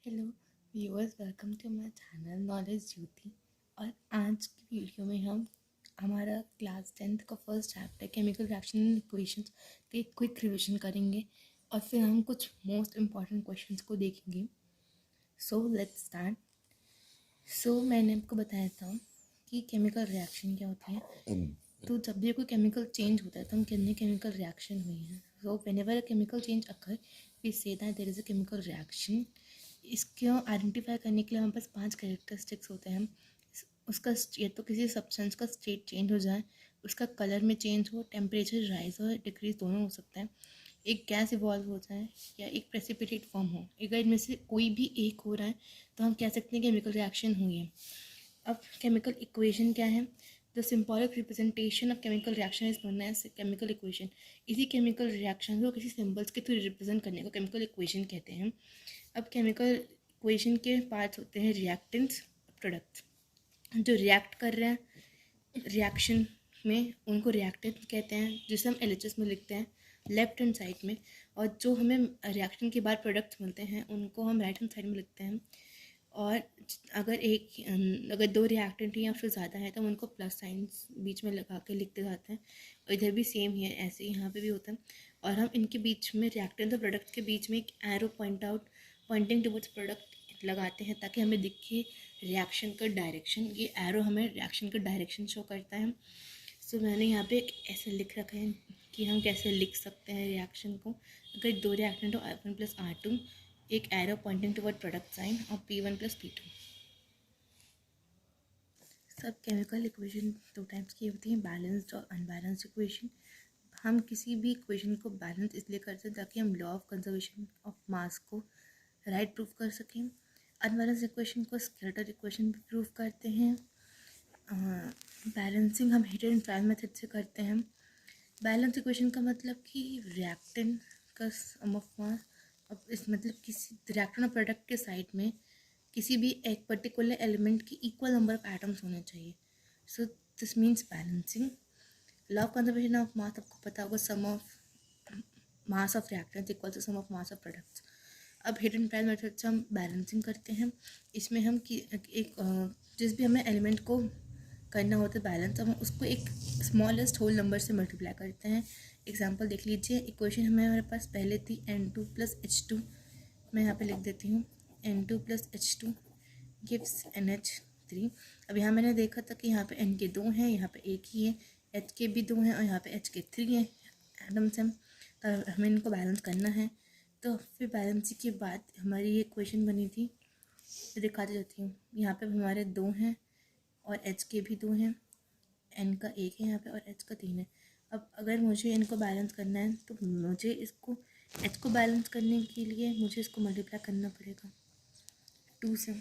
Hello viewers, welcome to my channel knowledge Jyoti. और आज की वीडियो में हम हमारा क्लास 10th का first chapter chemical reaction and equations के क्विक रिविजन करेंगे और फिर हम कुछ मोस्ट इम्पॉर्टेंट क्वेश्चंस को देखेंगे। So let's start. मैंने आपको बताया था कि केमिकल रिएक्शन क्या होता है। तो जब भी कोई केमिकल चेंज होता है तो हम कहते हैं केमिकल रिएक्शन हुई है। So whenever a chemical change occur we say that there is a chemical reaction. इसको आइडेंटिफाई करने के लिए हमारे पास 5 कैरेक्टरिस्टिक्स होते हैं। उसका या तो किसी सब्सटेंस का स्टेट चेंज हो जाए, उसका कलर में चेंज हो, टेम्परेचर राइज और डिक्रीज दोनों हो सकता है, एक गैस इवॉल्व हो जाए या एक प्रेसिपिटेट फॉर्म हो। अगर इनमें से कोई भी एक हो रहा है तो हम कह सकते हैं केमिकल रिएक्शन हुई है। अब केमिकल इक्वेशन क्या है? The symbolic representation of chemical reaction is known as chemical equation. इसी केमिकल रिएक्शन को किसी सिंबल्स के थ्रू रिप्रेजेंट करने को केमिकल इक्वेशन कहते हैं। अब केमिकल इक्वेशन के पार्ट्स होते हैं रिएक्टेंट्स, प्रोडक्ट्स। जो रिएक्ट कर रहे हैं रिएक्शन में उनको रिएक्टेंट कहते हैं, जिसे हम एलएचएस में लिखते हैं लेफ्ट हैंड साइड में। और जो हमें रिएक्शन के बाद प्रोडक्ट्स मिलते हैं उनको हम राइट हैंड साइड में लिखते हैं। और अगर दो रिएक्टेंट या फिर ज़्यादा है तो हम उनको प्लस साइंस बीच में लगा के लिखते जाते हैं। और इधर भी सेम ही है, ऐसे ही यहाँ पे भी होता है। और हम इनके बीच में रिएक्टेंट और प्रोडक्ट के बीच में एक एरो पॉइंटिंग टुवर्ड्स प्रोडक्ट लगाते हैं ताकि हमें दिखे रिएक्शन का डायरेक्शन। ये एरो हमें रिएक्शन का डायरेक्शन शो करता है। मैंने यहाँ पे एक ऐसे लिख रखा है कि हम कैसे लिख सकते हैं रिएक्शन को। अगर दो रिएक्टेंट हो R1 + R2, एक arrow pointing toward product sign और P1 + P2। सब केमिकल इक्वेशन दो टाइप्स की होती हैं, बैलेंस्ड और अनबैलेंस्ड इक्वेशन। हम किसी भी इक्वेशन को बैलेंस इसलिए करते हैं ताकि हम लॉ ऑफ कंजर्वेशन ऑफ मास को राइट प्रूफ कर सकें। अनबैलेंस्ड इक्वेशन को स्केलेटल इक्वेशन भी प्रूफ करते हैं। बैलेंसिंग हम हीट एंड ट्रायल मेथड से करते हैं। बैलेंस इक्वेशन का मतलब कि रिएक्टेंट का सम ऑफ मास, अब इस मतलब किसी रिएक्टेंट और प्रोडक्ट के साइड में किसी भी एक पर्टिकुलर एलिमेंट की इक्वल नंबर ऑफ एटम्स होने चाहिए। So this means balancing. Law of conservation of mass आपको पता होगा, sum of mass of reactants equal to sum of mass of products. अब हिट एंड ट्रायल मेथड से हम balancing करते हैं। इसमें हम जिस भी हमें एलिमेंट को करना होता है बैलेंस, हम उसको एक स्मॉलेस्ट होल नंबर से मल्टीप्लाई करते हैं। एग्जांपल देख लीजिए, इक्वेशन हमारे पास पहले थी N2 + H2। मैं यहाँ पे लिख देती हूँ N2 + H2 गिव्स NH3। अब यहाँ मैंने देखा था कि यहाँ पे N के 2 हैं, यहाँ पे एक ही है, H के भी 2 हैं और यहाँ पे H के 3 हैं एटम्स हैं। तो हमें इनको बैलेंस करना है। तो फिर बैलेंसिंग के बाद हमारी ये इक्वेशन बनी थी, तो दिखा देती हूँ। यहाँ पे हमारे 2 हैं और H के भी 2 हैं, N का 1 है यहाँ पे और H का 3 है। अब अगर मुझे इनको बैलेंस करना है तो मुझे इसको H को बैलेंस करने के लिए मुझे इसको मल्टीप्लाई करना पड़ेगा 2 से।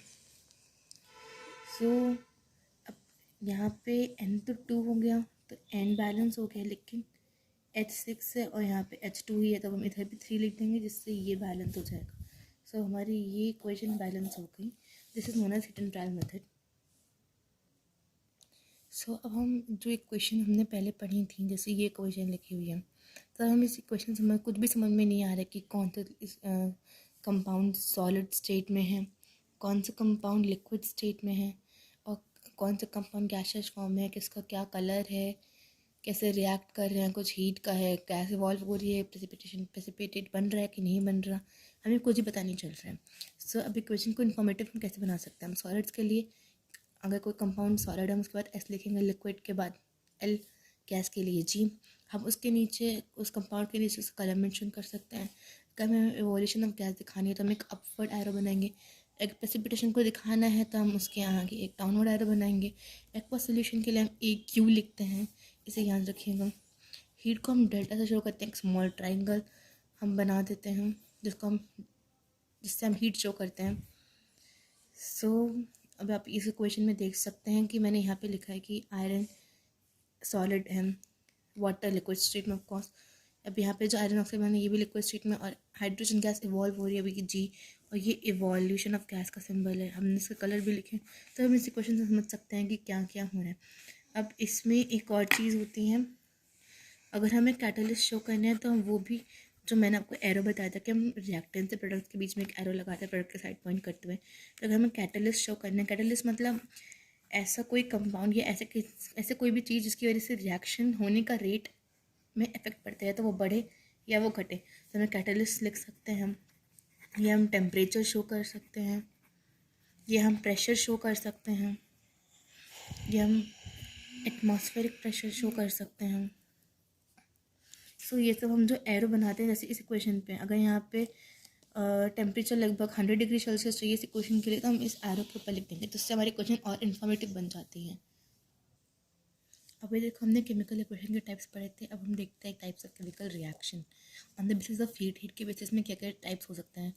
अब यहाँ पे N तो 2 हो गया तो N बैलेंस हो गया, लेकिन H 6 है और यहाँ पे H 2 ही है, तो हम इधर भी 3 लिख देंगे जिससे ये बैलेंस हो जाएगा। हमारी ये इक्वेशन बैलेंस हो गई। This is known as hit and trial method. अब हम जो इक्वेशन हमने पहले पढ़ी थी, जैसे ये इक्वेशन लिखी हुई है, तो हम इस इक्वेशन से कुछ भी समझ में नहीं आ रहा कि कौन सा कंपाउंड सॉलिड स्टेट में है, कौन सा कंपाउंड लिक्विड स्टेट में है और कौन सा कंपाउंड गैसियस फॉर्म में है, किसका क्या कलर है, कैसे रिएक्ट कर रहे हैं, कुछ हीट का है, गैस इवॉल्व हो रही है, प्रेसिपिटेट बन रहा है कि नहीं बन रहा, हमें कुछ ही पता नहीं चल रहा है। अब इक्वेशन को इन्फॉर्मेटिव हम कैसे बना सकते हैं? हम सॉलिड्स के लिए अगर कोई कंपाउंड सॉलिड है, हम उसके बाद S लिखेंगे, लिक्विड के बाद L, गैस के लिए G। हम उसके नीचे उस कंपाउंड के नीचे उसका कलर मेंशन कर सकते हैं। अगर हमें इवोल्यूशन ऑफ गैस दिखानी है तो हम एक अपवर्ड एरो बनाएंगे। एक प्रेसिपिटेशन को दिखाना है तो हम उसके आगे एक डाउनवर्ड एरो बनाएंगे। एक्वस सोल्यूशन के लिए हम AQ लिखते हैं, इसे याद रखिएगा। हीट को हम डेल्टा से शो करते हैं, एक स्मॉल ट्राइंगल हम बना देते हैं जिससे हम हीट शो करते हैं। अब आप इस इक्वेशन में देख सकते हैं कि मैंने यहाँ पे लिखा है कि आयरन सॉलिड है, वाटर लिक्विड स्टेट में ऑफकोर्स। अब यहाँ पे जो आयरन ऑक्साइड मैंने ये भी लिक्विड स्टेट में, और हाइड्रोजन गैस इवॉल्व हो रही है अभी G, और ये इवोल्यूशन ऑफ गैस का सिंबल है। हमने इसका कलर भी लिखे, तो हम इस इक्वेशन से समझ सकते हैं कि क्या क्या हो रहा है। अब इसमें एक और चीज़ होती है, अगर हमें कैटलिस्ट शो करना है तो हम वो भी जो मैंने आपको एरो बताया था कि हम रिएक्टेंट से प्रोडक्ट के बीच में एक एरो लगाते हैं प्रोडक्ट के साइड पॉइंट करते हुए, तो अगर हमें कैटलिस्ट शो करना है, कैटलिस्ट मतलब ऐसा कोई कंपाउंड या ऐसे कोई भी चीज़ जिसकी वजह से रिएक्शन होने का रेट में इफेक्ट पड़ता है, तो वो बढ़े या वो घटे, तो हमें कैटलिस्ट लिख सकते हैं हम, या हम टेम्परेचर शो कर सकते हैं, या हम प्रेशर शो कर सकते हैं, या हम एटमॉस्फेरिक प्रेशर शो कर सकते हैं। सो ये सब हम जो एरो बनाते हैं, जैसे इस इक्वेशन पे अगर यहाँ पे टेम्परेचर लगभग 100 डिग्री सेल्सियस चाहिए इस इक्वेशन के लिए, तो हम इस एरो के ऊपर लिख देंगे, तो इससे हमारी इक्वेशन और इन्फॉर्मेटिव बन जाती है। अभी देखो हमने केमिकल इक्वेशन के टाइप्स पढ़े थे, अब हम देखते हैं types of chemical reaction on the basis of heat. Heat के बेसिस में क्या क्या टाइप्स हो सकते हैं।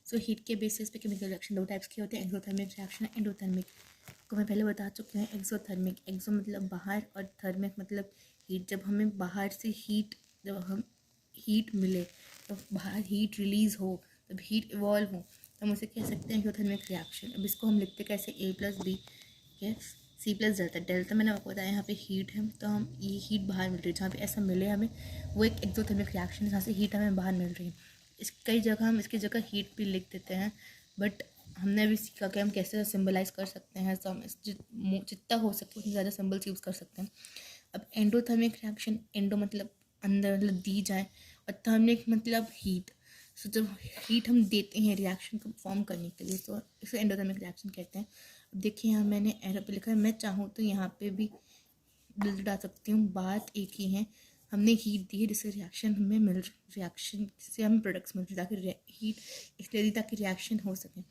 सो हीट के बेसिस पे केमिकल रिएक्शन दो टाइप्स के होते हैं, एक्सोथर्मिक रिएक्शन, एंडोथर्मिक। को मैं पहले बता चुकी हूँ। एक्सोथर्मिक, एक्सो मतलब बाहर और थर्मिक मतलब हीट। जब हमें बाहर से हीट, जब हम हीट मिले, तो बाहर हीट रिलीज़ हो, तब हीट इवॉल्व हो, तो हम उसे कह सकते हैं एक्सोथर्मिक रिएक्शन। अब इसको हम लिखते कैसे, A+B C+डेल्टा। डेल्टा मैंने आपको बताया यहाँ पे हीट है, तो हम ये हीट बाहर मिल रही है, जहाँ पे ऐसा मिले हमें, वो एक एक्सोथर्मिक रिएक्शन है जहाँ से हीट हमें बाहर मिल रही है। इस कई जगह हम इसकी जगह हीट भी लिख देते हैं, बट हमने अभी सीखा कि हम कैसे सिम्बलाइज कर सकते हैं, तो हम जितना हो सके उतनी ज़्यादा सिम्बल्स यूज़ कर सकते हैं। अब एंडोथर्मिक रिएक्शन, एंडो मतलब अंदर, मतलब दी जाए, और थर्मिक मतलब हीट। सो जब हीट हम देते हैं रिएक्शन को फॉर्म करने के लिए, तो इसे एंडोथर्मिक रिएक्शन कहते हैं। अब देखिए यहाँ मैंने एरो पे लिखा है, मैं चाहूँ तो यहाँ पे भी डाल सकती हूँ, बात एक ही है। हमने हीट दी है जिससे रिएक्शन हमें रिएक्शन से हमें प्रोडक्ट्स मिल रहे, ताकि हीट इसलिए दी ताकि रिएक्शन हो सके।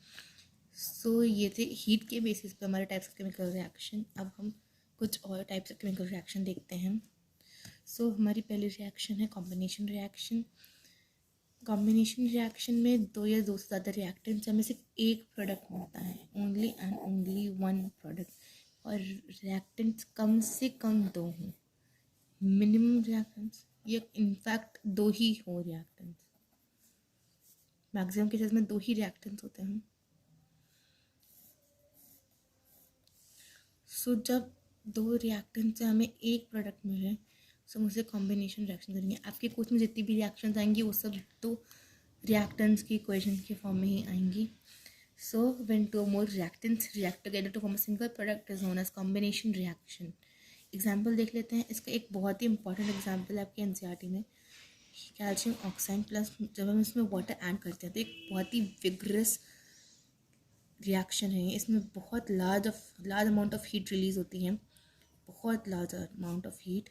सो ये थे हीट के बेसिस पे हमारे टाइप्स ऑफ केमिकल रिएक्शन। अब हम कुछ और टाइप्स ऑफ केमिकल रिएक्शन देखते हैं। सो हमारी पहली रिएक्शन है कॉम्बिनेशन रिएक्शन। कॉम्बिनेशन रिएक्शन में दो या दो से ज़्यादा रिएक्टेंट्स हमें सिर्फ एक प्रोडक्ट मिलता है, only and only one product, और रिएक्टेंट्स कम से कम दो हों, मिनिमम रिएक्टेंट्स, या इनफैक्ट दो ही हो रिएक्टेंट्स। मैक्सिमम केसेस में दो ही रिएक्टेंट्स होते हैं। सो जब दो रिएक्टेंट से हमें एक प्रोडक्ट मिले, सो हम उसे कॉम्बिनेशन रिएक्शन करेंगे। आपके कोर्स में जितनी भी रिएक्शंस आएंगी वो सब दो रिएक्टेंट्स की इक्वेशन के फॉर्म में ही आएंगी। So when two more reactants react together to form a single product is known as combination reaction. Example देख लेते हैं। इसका एक बहुत ही इंपॉर्टेंट एग्जाम्पल है आपके एनसीईआरटी में, कैल्शियम ऑक्साइड प्लस, जब हम इसमें वाटर ऐड करते हैं तो एक बहुत ही विग्रस रिएक्शन है। इसमें बहुत large amount of heat release होती है, बहुत लार्ज अमाउंट ऑफ हीट,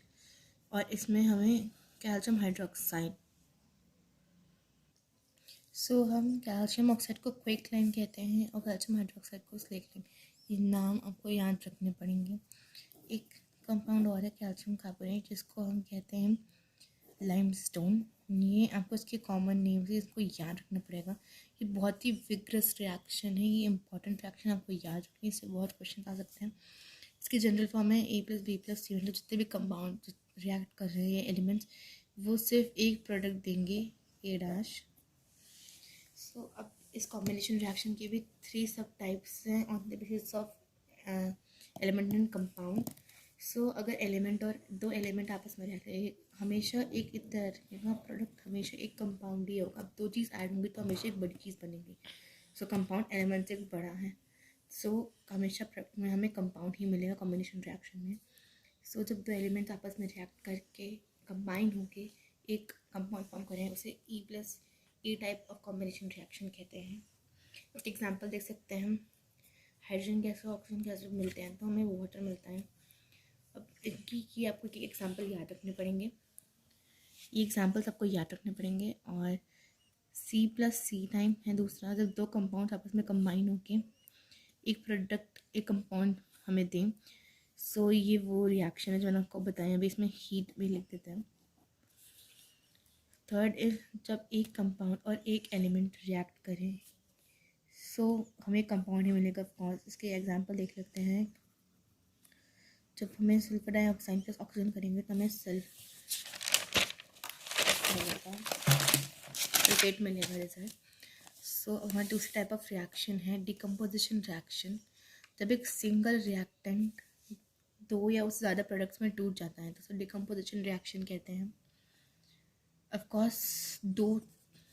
और इसमें हमें कैल्शियम हाइड्रोक्साइड, सो हम कैल्शियम ऑक्साइड को क्विकलाइन कहते हैं और कैल्शियम हाइड्रोक्साइड को स्लेकलाइन। ये नाम आपको याद रखने पड़ेंगे। एक कंपाउंड और है कैल्शियम कार्बोनेट, जिसको हम कहते हैं लाइमस्टोन। ये आपको इसके कॉमन नेम से इसको याद रखना पड़ेगा। ये बहुत ही विग्रस रिएक्शन है, ये इंपॉर्टेंट रिएक्शन आपको याद रखनी, इससे बहुत क्वेश्चन आ सकते हैं। इसकी जनरल फॉर्म है A+B+C, मतलब जितने भी कंपाउंड रिएक्ट कर रहे हैं एलिमेंट्स, वो सिर्फ एक प्रोडक्ट देंगे, A'। सो अब इस कॉम्बिनेशन रिएक्शन के भी 3 सब टाइप्स हैं on the basis of element and compound. So अगर एलिमेंट और दो एलिमेंट आपस में रह रहे हैं, हमेशा एक इधर रहेगा प्रोडक्ट, हमेशा एक कंपाउंड ही होगा। अब दो चीज़ ऐड होंगी तो हमेशा एक बड़ी चीज़ बनेगी। सो कंपाउंड एलिमेंट से बड़ा है, सो हमेशा प्रोडक्ट में हमें कंपाउंड ही मिलेगा कॉम्बिनेशन रिएक्शन में। सो जब दो एलिमेंट्स आपस में रिएक्ट करके कंबाइन होके एक कंपाउंड फॉर्म करें, उसे E type of combination reaction कहते हैं। एक एग्जांपल देख सकते हैं हम, हाइड्रोजन गैस और ऑक्सीजन गैस जब मिलते हैं तो हमें वाटर मिलता है। अब इनकी आपको एक एग्जांपल याद रखने पड़ेंगे, ये एग्जांपल्स आपको याद रखने पड़ेंगे। और C+C टाइम है दूसरा, जब दो कंपाउंड आपस में कंबाइन होके एक प्रोडक्ट, एक कंपाउंड हमें दें। सो ये वो रिएक्शन है जो मैंने आपको बताया, अभी इसमें हीट भी लिख देते हैं। थर्ड इज जब एक कंपाउंड और एक एलिमेंट रिएक्ट करें, सो हमें कंपाउंड ही मिलेगा ऑफकोर्स। इसके एग्जांपल देख लेते हैं। जब हमें सल्फर डाइऑक्साइड प्लस ऑक्सीजन करेंगे तो हमें सल्फेट मिलेगा रिजल्ट। सो हमारी दूसरी टाइप ऑफ रिएक्शन है डिकम्पोजिशन रिएक्शन। जब एक सिंगल रिएक्टेंट दो या उससे ज़्यादा प्रोडक्ट्स में टूट जाता है तो उसे डिकम्पोजिशन रिएक्शन कहते हैं। ऑफ कोर्स दो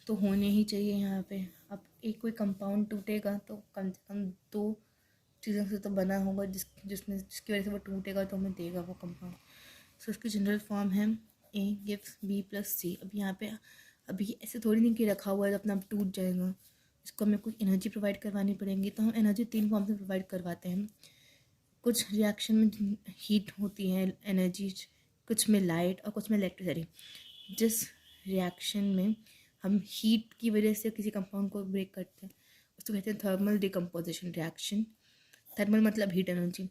तो होने ही चाहिए यहाँ पे। अब एक कोई कंपाउंड टूटेगा तो कम से कम दो चीज़ों से तो बना होगा जिसकी वजह से वो टूटेगा तो हमें देगा वो कंपाउंड। सो उसकी जनरल फॉर्म है ए गिव्स बी प्लस सी। अब यहाँ पे अभी ऐसे थोड़ी नहीं कि रखा हुआ है तो अपना आप टूट जाएगा, इसको हमें कुछ एनर्जी प्रोवाइड करवानी पड़ेगी। तो हम एनर्जी 3 फॉर्म से प्रोवाइड करवाते हैं। कुछ रिएक्शन में हीट होती है एनर्जी, कुछ में लाइट और कुछ में इलेक्ट्रिसिटी। जिस रिएक्शन में हम हीट की वजह से किसी कंपाउंड को ब्रेक करते हैं उसको कहते हैं थर्मल डिकम्पोजिशन रिएक्शन। थर्मल मतलब हीट एनर्जी।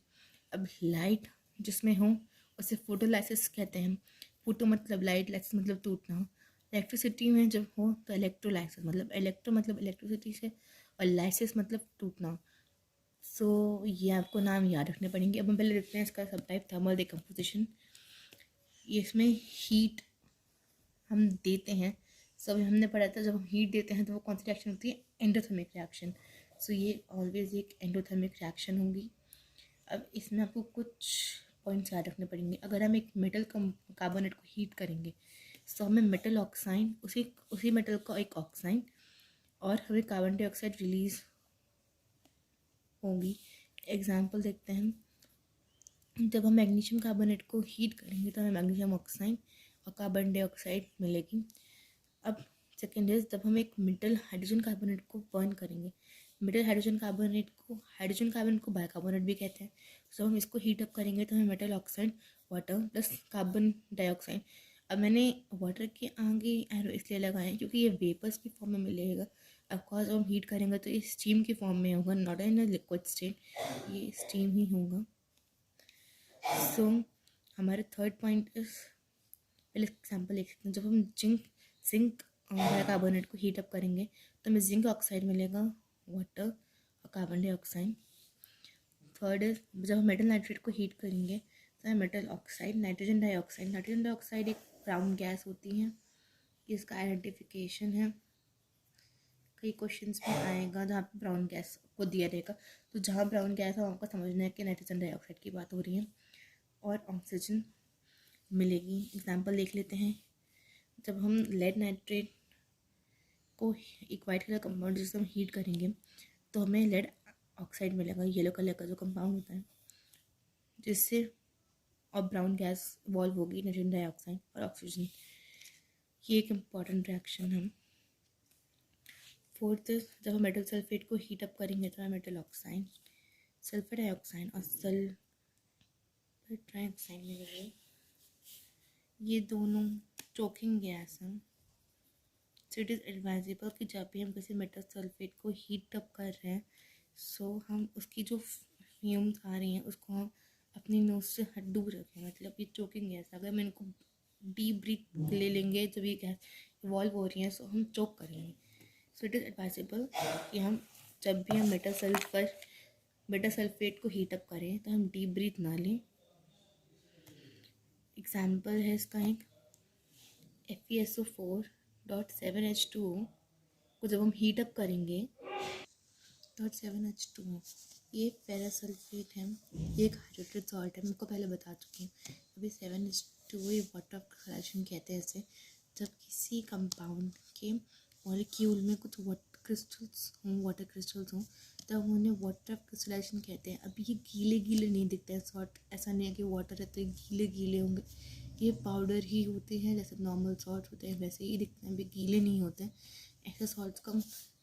अब लाइट जिसमें हो उसे फोटोलाइसिस कहते हैं। फोटो मतलब लाइट, लाइसिस मतलब टूटना। इलेक्ट्रिसिटी में जब हो तो इलेक्ट्रोलाइसिस, मतलब इलेक्ट्रो मतलब इलेक्ट्रिसिटी से और लाइसिस मतलब टूटना। सो ये आपको नाम याद रखने पड़ेंगे। अब हम पहले देखते हैं इसका सब टाइप थर्मल डिकम्पोजिशन। इसमें हीट हम देते हैं, सब हमने पढ़ा था जब हम हीट देते हैं तो वो कौन सी रिएक्शन होती है, एंडोथर्मिक रिएक्शन। सो ये ऑलवेज एक एंडोथर्मिक रिएक्शन होगी। अब इसमें आपको कुछ पॉइंट्स याद रखने पड़ेंगे। अगर हम एक मेटल कार्बोनेट को हीट करेंगे तो हमें मेटल ऑक्साइड, उसी मेटल का एक ऑक्साइड और हमें कार्बन डाइऑक्साइड रिलीज होगी। एग्जाम्पल देखते हैं। जब हम मैग्नीशियम कार्बोनेट को हीट करेंगे तो हमें मैग्नीशियम ऑक्साइड और कार्बन डाइऑक्साइड मिलेगी। अब सेकेंड इज जब हम एक मेटल हाइड्रोजन कार्बोनेट को बर्न करेंगे, मेटल हाइड्रोजन कार्बोनेट को बाइकार्बोनेट भी कहते हैं। सो हम इसको हीट अप करेंगे तो हमें metal oxide, water plus carbon dioxide. अब मैंने वाटर के आगे एरो इसलिए लगाए हैं क्योंकि ये वेपर्स की फॉर्म में मिलेगा। ऑफकोर्स जब हम हीट करेंगे तो ये स्टीम की फॉर्म में होगा, नॉट इन लिक्विड स्टेट, ये स्टीम ही होगा। सो हमारे थर्ड पॉइंट इज, पहले एग्जाम्पल देख सकते हैं। जब हम जिंक बाइकार्बोनेट को हीट अप करेंगे तो हमें जिंक ऑक्साइड मिलेगा, वाटर और कार्बन डाइऑक्साइड। थर्ड इज जब हम मेटल नाइट्रेट को हीट करेंगे तो हमें metal oxide, nitrogen dioxide. Nitrogen dioxide एक ब्राउन गैस होती है, इसका आइडेंटिफिकेशन है, कई क्वेश्चंस में आएगा जहाँ पे ब्राउन गैस को दिया रहेगा तो जहाँ ब्राउन गैस है आपको समझना है कि नाइट्रोजन डाइऑक्साइड की बात हो रही है। और ऑक्सीजन मिलेगी। एग्जाम्पल देख लेते हैं। जब हम लेड नाइट्रेट को एक वाइट कलर कंपाउंड जिसे हम हीट करेंगे तो हमें लेड ऑक्साइड मिलेगा, येलो कलर का जो कंपाउंड होता है, जिससे और ब्राउन गैस इवॉल्व होगी, नाइट्रोजन डाइऑक्साइड और ऑक्सीजन। ये एक इम्पॉर्टेंट रिएक्शन है। फोर्थ जब हम मेटल सल्फेट को हीट अप करेंगे तो मेटल ऑक्साइड, सल्फर डाइऑक्साइड और सल्फर ट्राइऑक्साइड मिलेंगे। ये दोनों चोकिंग गैस हैं। सो इट इज़ एडवाइजेबल कि जब भी हम किसी मेटल सल्फेट को हीट अप कर रहे हैं सो हम उसकी जो फ्यूम्स आ रही हैं उसको हम अपनी नोज से दूर रखें। मतलब ये चोकिंग गैस, अगर हम इनको डीप ब्रीथ ले लेंगे जब ये गैस इवॉल्व हो रही है सो हम चोक करेंगे। सो इट इज़ एडवाइजेबल कि हम जब भी हम मेटल सल्फेट को हीट अप करें तो हम डीप ब्रीथ ना लें। एग्जाम्पल है इसका एक FeSO4.7H2O को जब हम हीट अप करेंगे .7H2O, ये पैरासल्फेट है, ये एक हाइड्रेटेड सॉल्ट है, मैं आपको पहले बता चुकी हूँ। अभी 7H2O ये वाटर ऑफ क्रिस्टलाइजेशन कहते हैं इसे। जब किसी कंपाउंड के मॉलिक्यूल में कुछ वाटर क्रिस्टल्स हों तब उन्हें वाटर ऑफ क्रिस्टलाइजेशन कहते हैं। अभी ये गीले गीले नहीं दिखते हैं सॉल्ट, ऐसा नहीं है कि वाटर है तो ये गीले गीले होंगे, ये पाउडर ही होते हैं, जैसे नॉर्मल सॉल्ट होते हैं वैसे ही दिखते हैं, अभी गीले नहीं होते हैं। ऐसे सॉल्ट्स को हम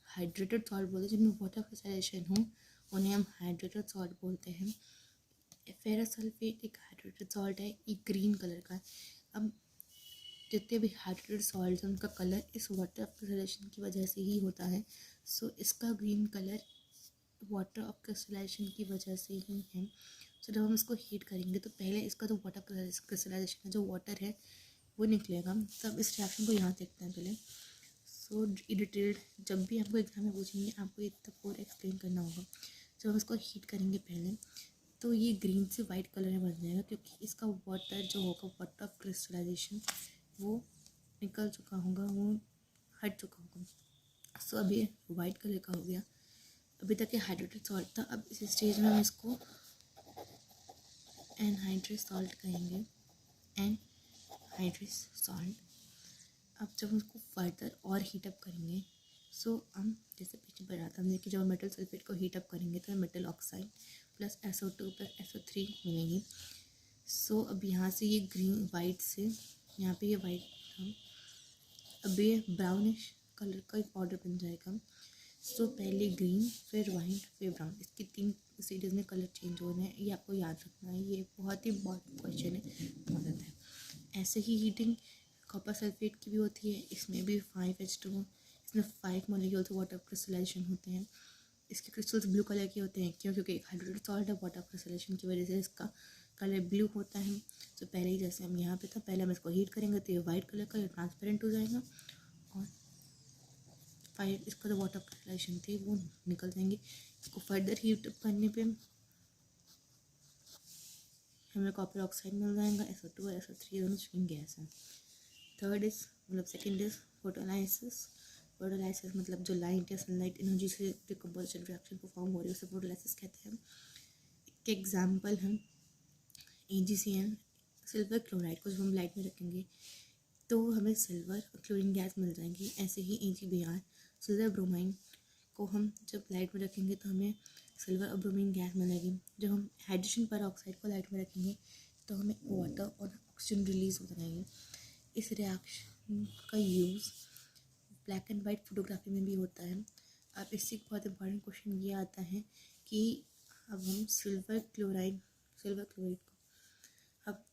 हाइड्रेटेड सॉल्ट बोलते हैं, जिनमें वाटर क्रिस्टलाइजेशन हो उन्हें हम हाइड्रेटेड सॉल्ट बोलते हैं। फेरस सल्फेट एक हाइड्रेटेड सॉल्ट है, एक ग्रीन कलर का। अब जितने भी हाइड्रेटेड सॉल्ट हैं उनका कलर इस वाटर ऑफ क्रिस्टलाइजेशन की वजह से ही होता है। सो इसका green colour water of crystallization की वजह से ही है। सो जब हम इसको हीट करेंगे तो पहले इसका जो वाटर क्रिस्टलाइजेशन जो वाटर है वो निकलेगा। तब इस रिएक्शन को यहाँ देखते हैं पहले। सो डिटेल्ड जब भी आपको एग्जाम में पूछेंगे आपको इतना पूरा एक्सप्लेन करना होगा। जब हम इसको हीट करेंगे पहले तो ये ग्रीन से वाइट कलर में बन जाएगा क्योंकि इसका वाटर जो होगा वाटर ऑफ क्रिस्टलाइजेशन वो निकल चुका होगा, वो हट चुका होगा। सो अब ये वाइट कलर का हो गया। अभी तक ये हाइड्रेटेड सॉल्ट था, अब इस स्टेज में हम इसको एनहाइड्रस सॉल्ट कहेंगे। एनहाइड्रस सॉल्ट अब जब उसको फर्दर और हीटअप करेंगे, सो हम जैसे पीछे बढ़ा था हमने कि जब मेटल सल्फेट को हीटअप करेंगे तो metal oxide plus SO2 plus SO3 मिलेंगी। सो अब यहाँ से ये ग्रीन वाइट से यहाँ पे ये वाइट हम अब ये ब्राउनिश कलर का एक ऑर्डर बन जाएगा। सो पहले ग्रीन फिर वाइट फिर ब्राउन, इसके 3 स्टेजेस में कलर चेंज हो रहे हैं, ये आपको याद रखना है, ये बहुत ही इंपॉर्टेंट क्वेश्चन है मदद है। ऐसे ही हीटिंग कॉपर सल्फेट की भी होती है, इसमें भी 5H2, इसमें 5 मॉलिक्यूल्स वाटर क्रिस्टलाइजेशन होते हैं। इसके क्रिस्टल्स ब्लू कलर के होते हैं, क्यों? क्योंकि एक हाइड्रोजन सॉल्ट है, वाटर क्रिस्टलाइजेशन की वजह से इसका कलर ब्लू होता है। तो पहले ही जैसे हम यहाँ पे था, पहले हम इसको हीट करेंगे तो ये वाइट कलर का ये ट्रांसपेरेंट हो जाएगा, और 5 इसका जो वाटर क्रिस्टलाइजेशन थी वो निकल जाएंगे। इसको फर्दर हीट करने पे हमें कॉपर ऑक्साइड मिल जाएगा, SO2 और SO3 दोनों स्विंग गैस है। थर्ड इज मतलब सेकेंड इज फोटोलाइसिस। फोटोलाइसिस मतलब जो लाइट या सनलाइट एनर्जी से डिकम्पोजिशन रिएक्शन परफॉर्म हो रही है उसे फोटोलाइसिस कहते हैं। एक एग्जाम्पल है AgCl, सिल्वर क्लोराइड को जब हम लाइट में रखेंगे तो हमें सिल्वर और क्लोरीन गैस मिल जाएंगी। ऐसे ही AgBr, सिल्वर ब्रोमाइन को हम जब लाइट में रखेंगे तो हमें सिल्वर और ब्रोमीन गैस मिलेगी। जब हम हाइड्रोजन पर ऑक्साइड को लाइट में रखेंगे तो हमें वाटर और ऑक्सीजन रिलीज हो जाएगी। इस रिएक्शन का use black and white photography में भी होता है। अब इससे एक बहुत इंपॉर्टेंट क्वेश्चन ये आता है कि अब हम सिल्वर क्लोराइड को अब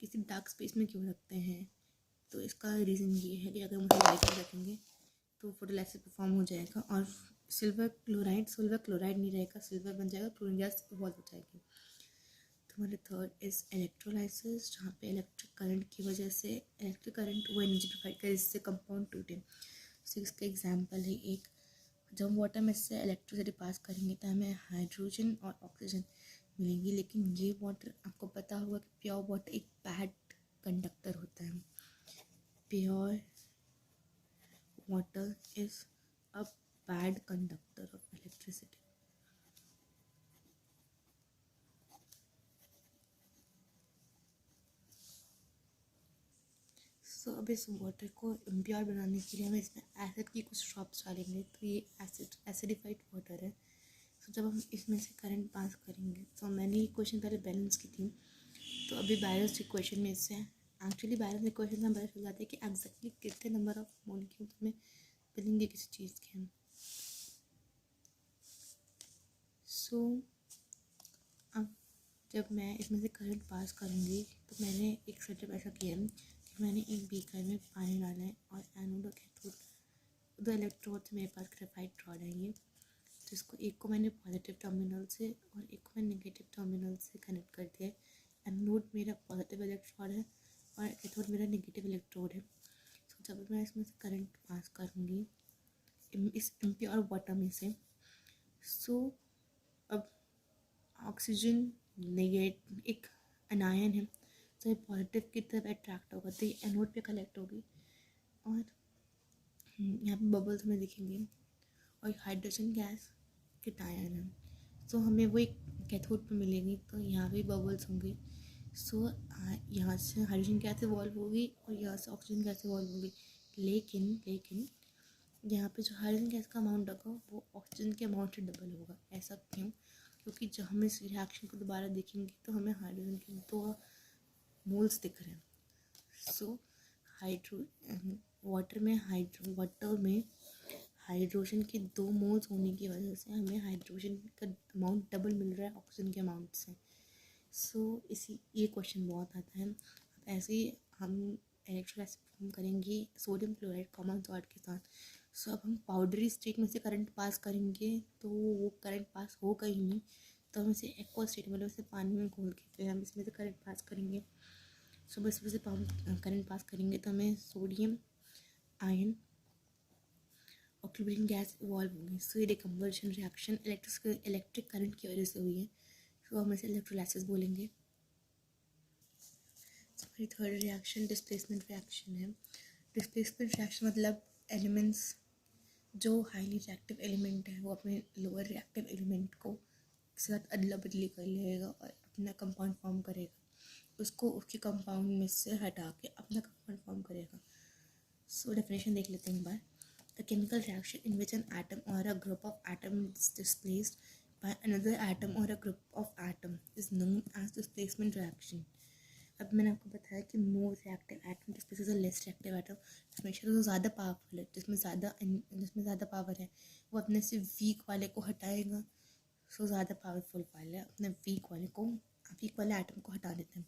किसी डार्क स्पेस में क्यों रखते हैं? तो इसका रीज़न ये है कि अगर हम उसे लाइट में रखेंगे तो फोटोलाइसिस परफॉर्म हो जाएगा और सिल्वर क्लोराइड नहीं रहेगा, सिल्वर बन जाएगा, क्लोरीन गैस इवॉल्व हो जाएगी। तो हमारे थर्ड इज इलेक्ट्रोलाइसिस, जहाँ पे इलेक्ट्रिक करंट की वजह से इलेक्ट्रिक करंट वो एनर्जी प्रोवाइड करे जिससे कंपाउंड टूटे। तो इसका एग्जांपल है एक, जब हम वाटर में से इलेक्ट्रिसिटी पास करेंगे तो हमें हाइड्रोजन और ऑक्सीजन मिलेंगी, लेकिन ये वाटर आपको पता होगा कि प्योर वाटर एक बैड कंडक्टर होता है। Pure water is a bad conductor of electricity. सो अब इस वाटर को इम्प्योर बनाने के लिए हम इसमें एसिड की कुछ ड्रॉप्स डालेंगे, तो ये एसिडिफाइड वाटर है। सो जब हम इसमें से करंट पास करेंगे, तो मैंने ये क्वेश्चन पहले बैलेंस की थी, तो अभी बैलेंस इक्वेशन में इससे एक्चुअली बैलेंस इक्वेशन में पता चल जाता है कि एग्जैक्टली कितने नंबर ऑफ मॉलिक्यूल्स में बनेंगे किसी चीज़ के। सो अब जब मैं इसमें से करंट पास करूँगी तो मैंने एक सेटअप ऐसा किया है कि मैंने एक बीकर में पानी डाला है और एनोड और कैथोड 2 इलेक्ट्रोड्स मेरे पास ग्रेफाइट रॉड है ये, जिसको एक को मैंने पॉजिटिव टर्मिनल से और एक को मैंने नेगेटिव टर्मिनल से कनेक्ट कर दिया है। एनोड मेरा पॉजिटिव इलेक्ट्रोड है और कैथोड मेरा नेगेटिव इलेक्ट्रोड है। तो जब मैं इसमें से करंट पास करूँगी इस इम्प्योर वाटर में से, सो अब ऑक्सीजन नेगेट एक अनायन है तो ये पॉजिटिव की तरफ अट्रैक्ट होगा, तो ये एनोड पे कलेक्ट होगी और यहाँ पे बबल्स हमें दिखेंगे, और हाइड्रोजन गैस केटायन है तो हमें वो एक कैथोड पे मिलेगी, तो यहाँ पे बबल्स होंगे। सो यहाँ से हाइड्रोजन गैस इवॉल्व होगी और यहाँ से ऑक्सीजन गैस इवॉल्व होगी, लेकिन यहाँ पे जो हाइड्रोजन गैस का अमाउंट होगा वो ऑक्सीजन के अमाउंट से डबल होगा। ऐसा क्यों? क्योंकि जब हम इस रिएक्शन को दोबारा देखेंगे तो हमें हाइड्रोजन के 2 मोल्स दिख रहे हैं। सो वाटर में हाइड्रोजन के 2 मोल्स होने की वजह से हमें हाइड्रोजन का अमाउंट डबल मिल रहा है ऑक्सीजन के अमाउंट से। सो इसी ये क्वेश्चन बहुत आता है। अब ऐसे ही हम इलेक्ट्रोलाइसिस परफॉर्म करेंगे सोडियम क्लोराइड कॉमन सॉल्ट के साथ। सो अब हम पाउडरी स्टेट में से करंट पास करेंगे तो वो करंट पास होगा ही नहीं, तो हम इसे एक्वा स्टेट मतलब इसे पानी में घोल के फिर हम इसमें से करंट पास करेंगे। सो बस इसमें से करंट पास करेंगे तो हमें सोडियम आयन और क्लोरीन गैस इवॉल्व होगी। सो ये डिकम्पोजिशन रिएक्शन इलेक्ट्रिक करंट की वजह से हुई है, सो हम इसे इलेक्ट्रोलाइसिस बोलेंगे। हमारी थर्ड रिएक्शन डिस्प्लेसमेंट रिएक्शन है। डिस्प्लेसमेंट रिएक्शन मतलब एलिमेंट्स जो हाईली रिएक्टिव एलिमेंट है वो अपने लोअर रिएक्टिव एलिमेंट को साथ अदला बदली कर लेगा और अपना कंपाउंड फॉर्म करेगा, उसको उसके कंपाउंड में से हटा के अपना कंपाउंड फॉर्म करेगा। सो डेफिनेशन देख लेते हैं एक बार. A chemical reaction in which an atom or a group of atoms is displaced by another atom or a group of atoms is known as displacement reaction. अब मैंने आपको बताया कि more reactive atom displaces a less reactive atom. हमेशा जो ज़्यादा powerful है, जिसमें ज़्यादा पावर है, वो अपने से वीक वाले को हटाएगा. सो ज़्यादा पावरफुल वाले अपने वीक वाले एटम को हटा देते हैं.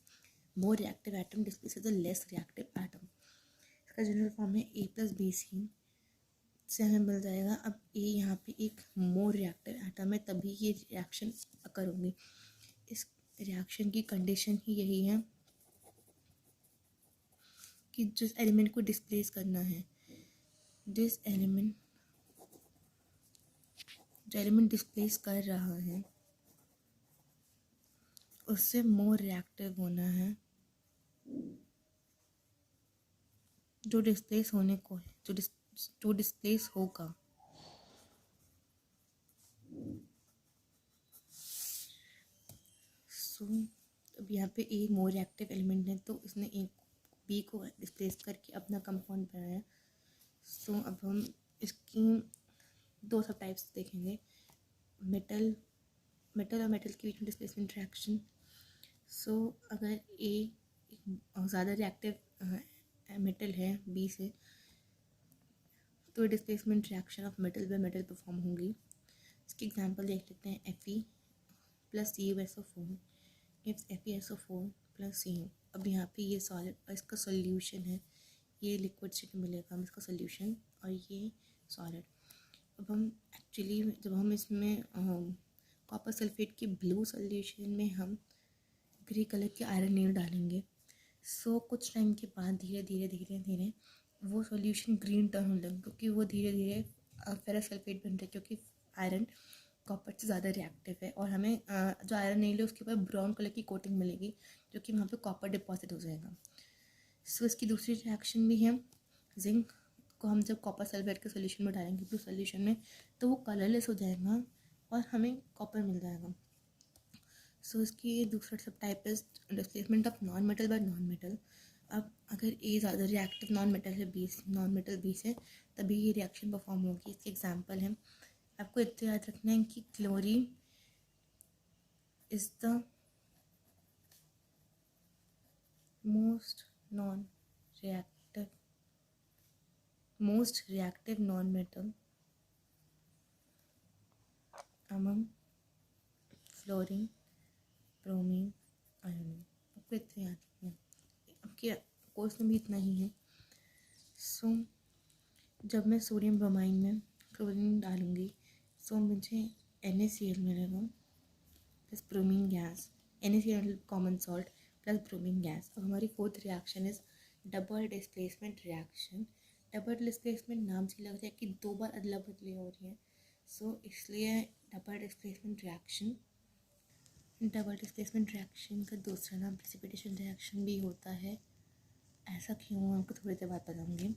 More reactive atom displaces a less reactive atom. इसका जनरल फॉर्म है A+BC से हमें मिल जाएगा. अब ए यहाँ पे एक मोर रिएक्टिव एटम है, तभी ये रिएक्शन अकर होगी. इस रिएक्शन की कंडीशन ही यही है कि जिस एलिमेंट को डिस्प्लेस करना है, जो एलिमेंट डिस्प्लेस कर रहा है उससे मोर रिएक्टिव होना है. जो डिस्प्लेस होने को है, जो डिस्प्लेस होगा, सो अब यहाँ पे ए मोर रिएक्टिव एलिमेंट है, तो इसने एक बी को डिस्प्लेस करके अपना कंपाउंड बनाया. सो अब हम इसकी दो सब टाइप्स देखेंगे. मेटल और मेटल के बीच में डिस्प्लेसमेंट रिएक्शन. सो अगर ए ज़्यादा रिएक्टिव मेटल है बी से, तो displacement reaction of metal by metal perform होगी. इसकी एग्जांपल देख लेते हैं. Fe+CuSO4 gives FeSO4 plus Cu. अब यहाँ पे ये सॉलिड और इसका सॉल्यूशन है, ये लिक्विड से मिलेगा हमें इसका सॉल्यूशन, और ये सॉलिड. अब हम एक्चुअली जब हम इसमें कॉपर सल्फेट की ब्लू सॉल्यूशन में हम ग्रे कलर के आयरन नील डालेंगे. सो कुछ टाइम के बाद धीरे वो सॉल्यूशन ग्रीन टर्न होने लगे, क्योंकि वो धीरे फेरस सल्फेट बन रहा है, क्योंकि आयरन कॉपर से ज़्यादा रिएक्टिव है. और हमें जो आयरन नील है उसके ऊपर ब्राउन कलर की कोटिंग मिलेगी, जो कि वहाँ पे कॉपर डिपॉजिट हो जाएगा. सो इसकी दूसरी रिएक्शन भी है. जिंक को हम जब कॉपर सल्फेट के सोल्यूशन में डालेंगे, ब्लू सोल्यूशन में, तो वो कलरलेस हो जाएगा और हमें कॉपर मिल जाएगा. सो इसकी दूसरा सब type is displacement of non metal by non metal. अब अगर ए ज़्यादा रिएक्टिव नॉन मेटल बी से, तभी ये रिएक्शन परफॉर्म होगी. इसके एग्जांपल है. आपको इतना याद रखना है कि chlorine is the most reactive non-metal among fluorine, bromine, iodine. आपको इतना याद रखना है. आपके कोर्स में भी इतना ही है. सो जब मैं सोडियम ब्रोमाइन में क्लोरीन डालूँगी, सो मुझे NaCl मिलेगा plus bromine gas. NaCl common salt plus bromine gas. अब हमारी fourth reaction is double displacement reaction. Double displacement नाम से लग रहा है कि दो बार अदला बदली हो रही है. सो इसलिए डबल डिस्प्लेसमेंट रिएक्शन का दूसरा नाम प्रेसिपिटेशन रिएक्शन भी होता है. ऐसा क्यों, आपको थोड़ी देर बाद बताऊँगी.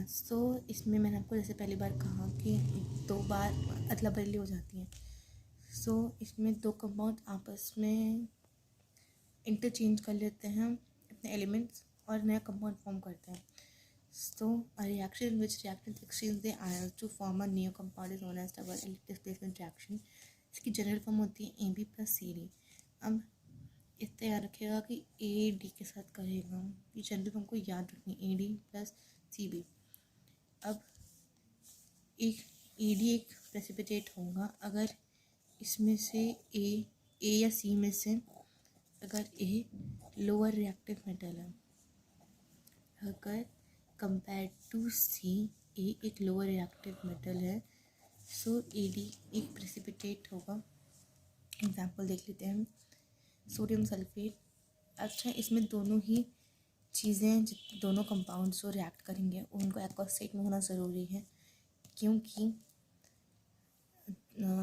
सो इसमें मैंने आपको जैसे पहली बार कहा कि दो बार अदला बदली हो जाती है. सो इसमें दो कंपाउंड आपस में इंटरचेंज कर लेते हैं अपने एलिमेंट्स और नया कंपाउंड फॉर्म करते हैं. So a reaction in which reactants exchange the ions to form a new compound is known as double displacement reaction. इसकी जनरल फॉर्म होती है AB+CD. अब इतना याद रखिएगा कि AD के साथ करेगा, ये जनरल फॉर्म को याद रखनी, AD+CB. अब एक AD एक प्रेसिपिटेट होगा अगर इसमें से A या C में से अगर A लोअर रिएक्टिव मेटल है, अगर कंपेयर टू C A एक लोअर रिएक्टिव मेटल है, सो AD एक प्रेसिपिटेट होगा. एग्जांपल देख लेते हैं हम. Sodium sulphate. अच्छा, इसमें दोनों ही चीज़ें, दोनों कंपाउंड जो रिएक्ट करेंगे उनको एक्वस स्टेट में होना ज़रूरी है, क्योंकि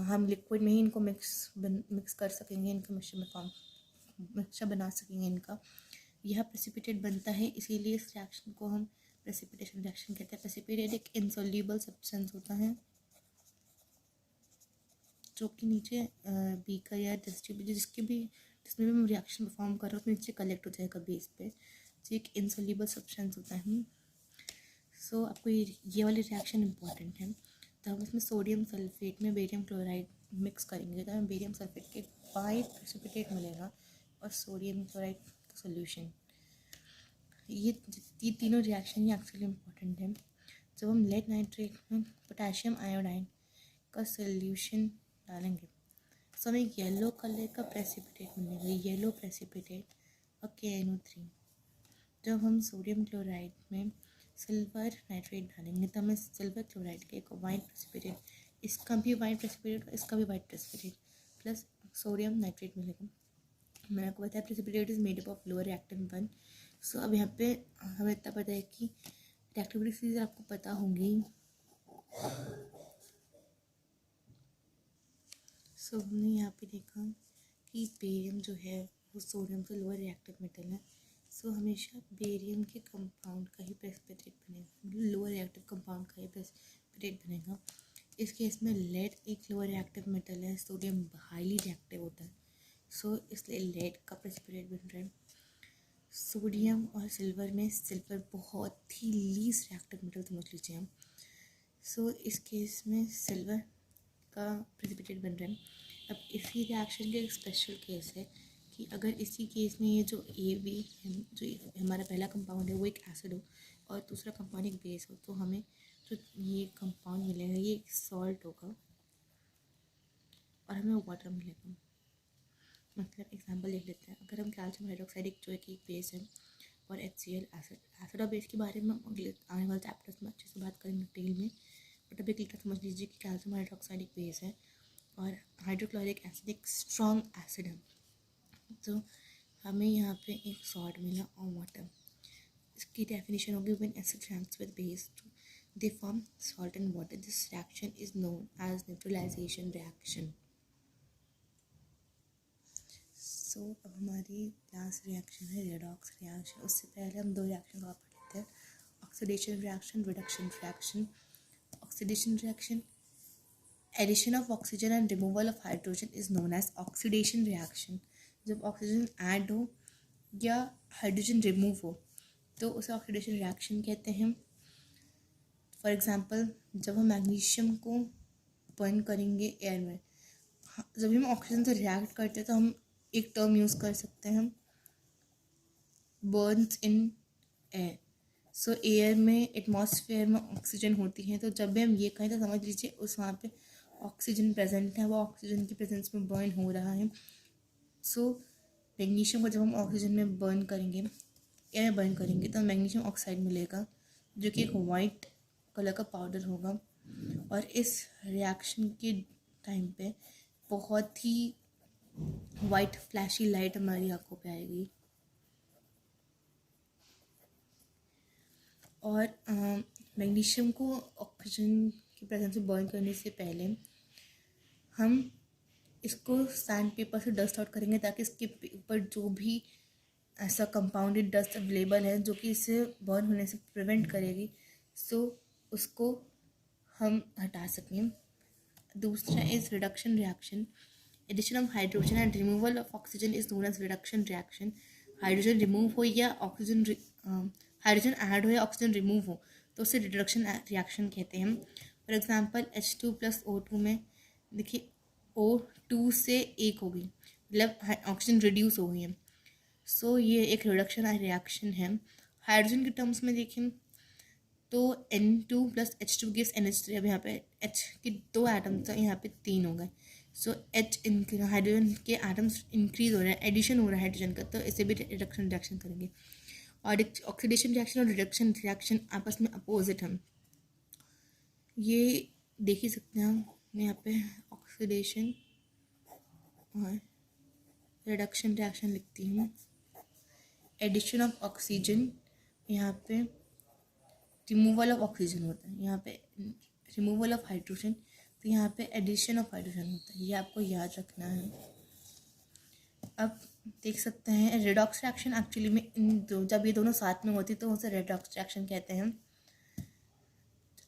हम लिक्विड में ही इनको मिक्स कर सकेंगे, इनका मिक्सचर बना सकेंगे इनका. यह प्रेसिपिटेट बनता है, इसीलिए इस रिएक्शन को हम प्रेसिपिटेशन रिएक्शन कहते हैं. प्रेसिपिटेट एक इनसोल्यूबल सब्सटेंस होता है जो कि नीचे बीकर या जिसमें भी हम रिएक्शन परफॉर्म कर रहे हो तो नीचे कलेक्ट हो जाएगा बेस पे. तो एक इनसोल्यूबल सब्सटेंस होता है. सो आपको ये वाली रिएक्शन इंपॉर्टेंट है। तो हम इसमें सोडियम सल्फेट में बेरियम क्लोराइड मिक्स करेंगे तो हमें बेरियम सल्फेट के वाइट प्रेसिपिटेट मिलेगा और सोडियम क्लोराइड का सोल्यूशन। ये तीनों रिएक्शन ही एक्चुअली इम्पोर्टेंट है। जब हम लेड नाइट्रेट में पोटेशियम आयोडाइन का सोल्यूशन डालेंगे तो हमें येलो कलर का प्रेसिपिटेट मिलेगा, येलो प्रेसिपिटेट और KNO3। जब हम सोडियम क्लोराइड में सिल्वर नाइट्रेट डालेंगे तो हमें सिल्वर क्लोराइड का एक वाइट प्रेसिपिटेट, इसका भी वाइट प्रेसिपिटेट और इसका भी white precipitate plus sodium nitrate मिलेगा। मैंने आपको बताया precipitate is made up of lower reactant 1। सो अब यहाँ पे हमें इतना पता है कि रिएक्टिविटी आपको पता होंगी। सो हमने यहाँ पे देखा कि बेरियम जो है वो सोडियम से लोअर रिएक्टिव मेटल है। सो हमेशा बेरियम के कंपाउंड का ही प्रेसिपिटेट बनेगा, लोअर रिएक्टिव कंपाउंड का ही प्रेसिपिटेट बनेगा। इस केस में लेड एक लोअर रिएक्टिव मेटल है, सोडियम हाईली रिएक्टिव होता है। सो इसलिए लेड का प्रेसिपिटेट बन रहा है। सोडियम और सिल्वर में सिल्वर बहुत ही लीस्ट रिएक्टिव मेटल समझ लीजिए हम। सो इस केस में सिल्वर का प्रेसिपिटेट बन रहा है। अब इसी रिएक्शन का एक स्पेशल केस है कि अगर इसी केस में ये जो AB जो हमारा पहला कंपाउंड है वो एक एसिड हो और दूसरा कंपाउंड एक बेस हो तो हमें जो ये कंपाउंड मिलेगा ये एक सॉल्ट होगा और हमें वाटर मिलेगा। मतलब एग्जांपल देख लेते हैं। अगर हम कैल्शियम हाइड्रोक्साइड जो है कि एक बेस है और HCl एसिड और बेस के बारे में अगले आने वाले चैप्टर्स में अच्छे से बात करेंगे डिटेल में। बट अभी क्लियर समझ लीजिए कि कैल्शियम हाइड्रोक्साइड एक बेस है और हाइड्रोक्लोरिक एसिड एक स्ट्रॉन्ग एसिड है। तो हमें यहाँ पे एक सॉल्ट मिला और वाटर। इसकी डेफिनेशन होगी when acid reacts with base they form salt and water. This reaction is known as neutralisation reaction. So अब हमारी लास्ट रिएक्शन है रेडॉक्स रिएक्शन। उससे पहले हम दो रिएक्शन का पढ़ लेते हैं, oxidation reaction, reduction reaction. Oxidation reaction, addition of oxygen and removal of hydrogen is known as oxidation reaction. जब ऑक्सीजन ऐड हो या हाइड्रोजन रिमूव हो तो उसे ऑक्सीडेशन रिएक्शन कहते हैं। फॉर एग्जांपल जब हम मैग्नीशियम को बर्न करेंगे एयर में, जब हम ऑक्सीजन से रिएक्ट करते हैं तो हम एक टर्म यूज़ कर सकते हैं, Burns in air. So air में एटमॉस्फेयर में ऑक्सीजन होती है तो जब भी हम ये कहें तो समझ लीजिए उस वहाँ पे ऑक्सीजन प्रेजेंट है, वो ऑक्सीजन की प्रेजेंस में बर्न हो रहा है। सो मैग्नीशियम को जब हम ऑक्सीजन में बर्न करेंगे, एयर में बर्न करेंगे तो मैग्नीशियम ऑक्साइड मिलेगा जो कि एक वाइट कलर का पाउडर होगा। और इस रिएक्शन के टाइम पे बहुत ही वाइट फ्लैशी लाइट हमारी आंखों पे आएगी। और मैग्नीशियम को ऑक्सीजन की प्रेजेंस में बर्न करने से पहले हम इसको सैंड पेपर से डस्ट आउट करेंगे ताकि इसके ऊपर जो भी ऐसा कंपाउंडेड डस्ट अवेलेबल है जो कि इसे बर्न होने से प्रिवेंट करेगी, सो उसको हम हटा सकें। दूसरा is reduction reaction, addition of hydrogen and removal of oxygen is known as reduction reaction. Hydrogen remove हो या ऑक्सीजन हाइड्रोजन ऐड हो या ऑक्सीजन रिमूव हो तो उसे रिडक्शन रिएक्शन कहते हैं। फॉर एग्जांपल H2+O2 में देखिए O2 से एक हो गई, मतलब ऑक्सीजन रिड्यूस हो गई है। सो ये एक रिडक्शन रिएक्शन है। हाइड्रोजन के टर्म्स में देखें तो N2+H2 गिव्स NH3। अब यहाँ पे H के 2 एटम्स हैं, यहाँ पे 3 हो गए। सो हाइड्रोजन के एटम्स इंक्रीज हो रहा है, एडिशन हो रहा है हाइड्रोजन का, तो इसे भी रिडक्शन रिएक्शन करेंगे। और ऑक्सीडेशन रिएक्शन और रिडक्शन रिएक्शन आपस में अपोजिट हैं, ये देख ही सकते हैं हम। यहाँ पे ऑक्सीडेशन और रिडक्शन रिएक्शन लिखती हूँ। एडिशन ऑफ ऑक्सीजन, यहाँ पे रिमूवल ऑफ ऑक्सीजन होता है, यहाँ पे रिमूवल ऑफ हाइड्रोजन, तो यहाँ पे एडिशन ऑफ हाइड्रोजन होता है, ये आपको याद रखना है। अब देख सकते हैं रेडॉक्स रिएक्शन एक्चुअली में जब ये दोनों साथ में होती तो उसे रेडॉक्स रिएक्शन कहते हैं।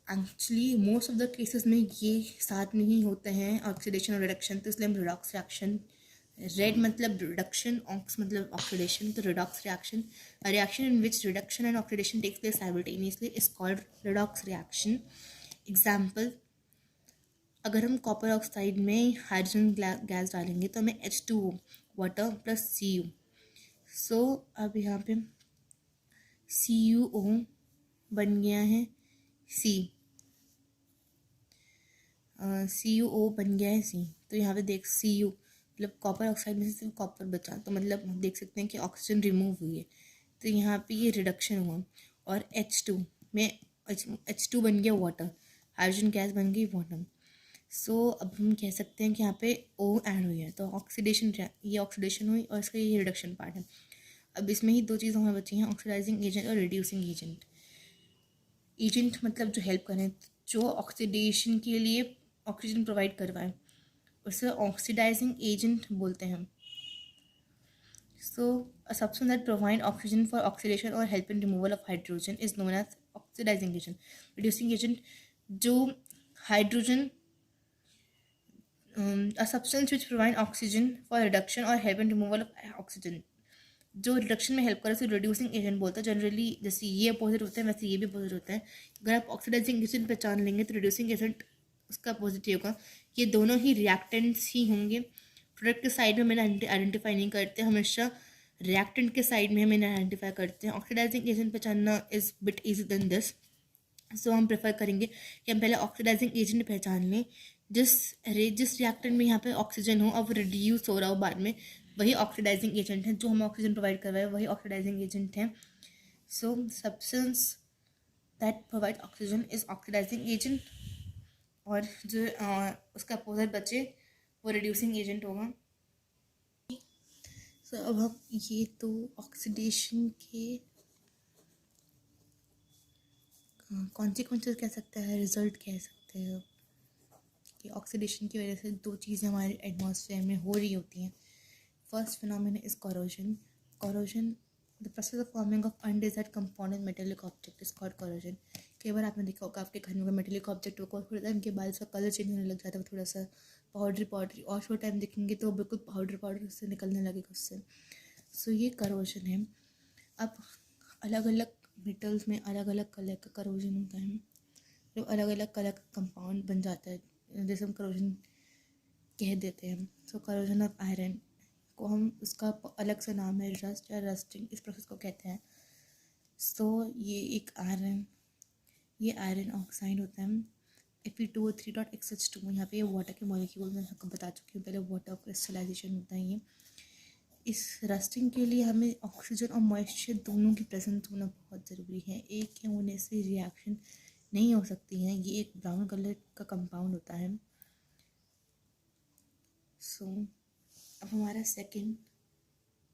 Actually most of the cases में ये साथ में ही होते हैं ऑक्सीडेशन और रिडक्शन, तो इसलिए हम रेडॉक्स रिएक्शन रेड मतलब रिडक्शन, ऑक्स मतलब ऑक्सीडेशन, तो redox reaction, a reaction in which reduction and oxidation takes place simultaneously is called redox reaction. Example, अगर हम कॉपर ऑक्साइड में हाइड्रोजन गैस डालेंगे तो हमें H2O वाटर प्लस Cu, सो अब यहाँ पे CuO बन गया है C, CuO बन गया है C, तो यहाँ पे देख Cu मतलब कॉपर ऑक्साइड में से सिर्फ कॉपर बचा, तो मतलब हम देख सकते हैं कि ऑक्सीजन रिमूव हुई है, तो यहाँ पे ये रिडक्शन हुआ और H2 में H2 बन गया वाटर, हाइड्रोजन गैस बन गई वाटर। सो अब हम कह सकते हैं कि यहाँ पे O ऐड हुई है, तो ऑक्सीडेशन, ये ऑक्सीडेशन हुई और इसका ये रिडक्शन पार्ट है। अब इसमें ही दो चीज़ें हमें बची हैं, ऑक्सीडाइजिंग एजेंट और रिड्यूसिंग एजेंट। एजेंट मतलब जो हेल्प करें, जो ऑक्सीडेशन के लिए ऑक्सीजन प्रोवाइड करवाएं, उसे ऑक्सीडाइजिंग एजेंट बोलते हैं। So a substance that provide oxygen for oxidation और help in removal of hydrogen is known as oxidising agent. Reducing agent, जो hydrogen, a substance which provide oxygen for reduction or help in removal of oxygen, जो reduction में help करे उसे reducing agent बोलता है। Generally जैसे ये opposite होते हैं वैसे ये भी अपोजिट होता है। अगर आप ऑक्सीडाइजिंग एजेंट पहचान लेंगे तो रिड्यूसिंग एजेंट उसका अपोजिट ही होगा। ये दोनों ही रिएक्टेंट्स ही होंगे। प्रोडक्ट के साइड में मैंने आइडेंटिफाई नहीं करते, हमेशा रिएक्टेंट के साइड में मैंने आइडेंटिफाई करते हैं। ऑक्सीडाइजिंग एजेंट पहचानना is bit easy than this, so हम प्रेफर करेंगे कि हम पहले ऑक्सीडाइजिंग एजेंट पहचान लें। जिस रिएक्टेंट में यहाँ पे ऑक्सीजन हो और वो रिड्यूस हो रहा हो बाद में, वही ऑक्सीडाइजिंग एजेंट है। जो हमें ऑक्सीजन प्रोवाइड करवाए वही ऑक्सीडाइजिंग एजेंट है। So substance that provide oxygen is oxidising agent, और जो उसका अपोजिट बचे वो रिड्यूसिंग एजेंट होगा। सो अब हम ये तो ऑक्सीडेशन के कॉन्सिक्वेंसेस कह सकते हैं, रिजल्ट कह सकते हैं कि ऑक्सीडेशन की वजह से दो चीज़ें हमारे एटमॉस्फेयर में हो रही होती हैं। First phenomena is corrosion. Corrosion, the process of forming of undesired compound in metallic object is called corrosion. कई बार आपने देखा होगा आपके घर में मेटेलिक ऑब्जेक्ट को थोड़ा टाइम के बाद उसका कलर चेंज होने लग जाता है, थोड़ा सा पाउडरी पाउडरी, और थोड़ा टाइम देखेंगे तो बिल्कुल पाउडर पाउडर उससे निकलने लगेगा उससे। सो ये करोजन है। अब अलग अलग मेटल्स में अलग अलग कलर का करोजन होता है, जो अलग अलग कलर का कंपाउंड बन जाता है, जैसे हम करोजन कह देते हैं। सो करोजन ऑफ आयरन को हम, उसका अलग से नाम है रस्ट या रस्टिंग, इस प्रोसेस को कहते हैं। सो ये एक आयरन, ये आयरन ऑक्साइड होता है। Fe2O3.XH2, यहाँ पे ये वाटर के मॉलिक्यूल में आपको बता चुकी हूँ पहले, वाटर क्रिस्टलाइजेशन होता है ये। इस रस्टिंग के लिए हमें ऑक्सीजन और मॉइस्चर दोनों की प्रेजेंस होना बहुत ज़रूरी है। एक के होने से रिएक्शन नहीं हो सकती है। ये एक ब्राउन कलर का कंपाउंड होता है। सो अब हमारा सेकंड,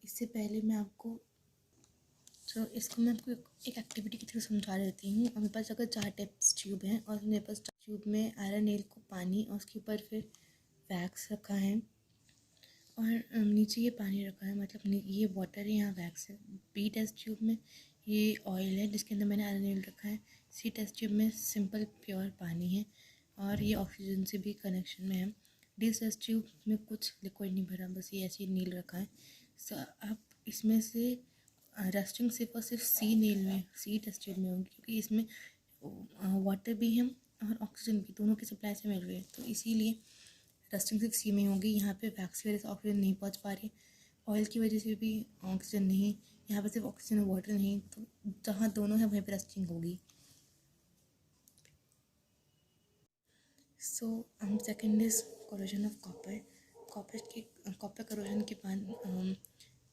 इससे पहले मैं आपको, इसको मैं आपको एक एक्टिविटी की तरह समझा देती हूँ। मेरे पास अगर 4 टेस्ट ट्यूब हैं और मेरे पास ट्यूब में आयरन नेल को पानी और उसके ऊपर फिर वैक्स रखा है, और नीचे ये पानी रखा है, मतलब ये वाटर है, यहाँ वैक्स है। बी टेस्ट ट्यूब में ये ऑयल है जिसके अंदर मैंने आयरन नेल रखा है। सी टेस्ट ट्यूब में सिंपल प्योर पानी है और ये ऑक्सीजन से भी कनेक्शन में है। डी टेस्ट ट्यूब में कुछ लिक्विड नहीं भरा, बस ये ऐसे ही नील रखा है। सो अब इसमें से रस्टिंग सिर्फ और सिर्फ सी टेस्ट ट्यूब में होगी, क्योंकि इसमें वाटर भी है और ऑक्सीजन भी, दोनों की सप्लाई से मिल रही है, तो इसीलिए रस्टिंग सिर्फ सी में होगी। यहाँ पे वैक्स की वजह से ऑक्सीजन नहीं पहुँच पा रही, ऑयल की वजह से भी ऑक्सीजन नहीं, यहाँ पे सिर्फ ऑक्सीजन और वाटर नहीं, तो जहाँ दोनों है वहीं पर रस्टिंग होगी। So second is corrosion of copper. Copper corrosion के बाद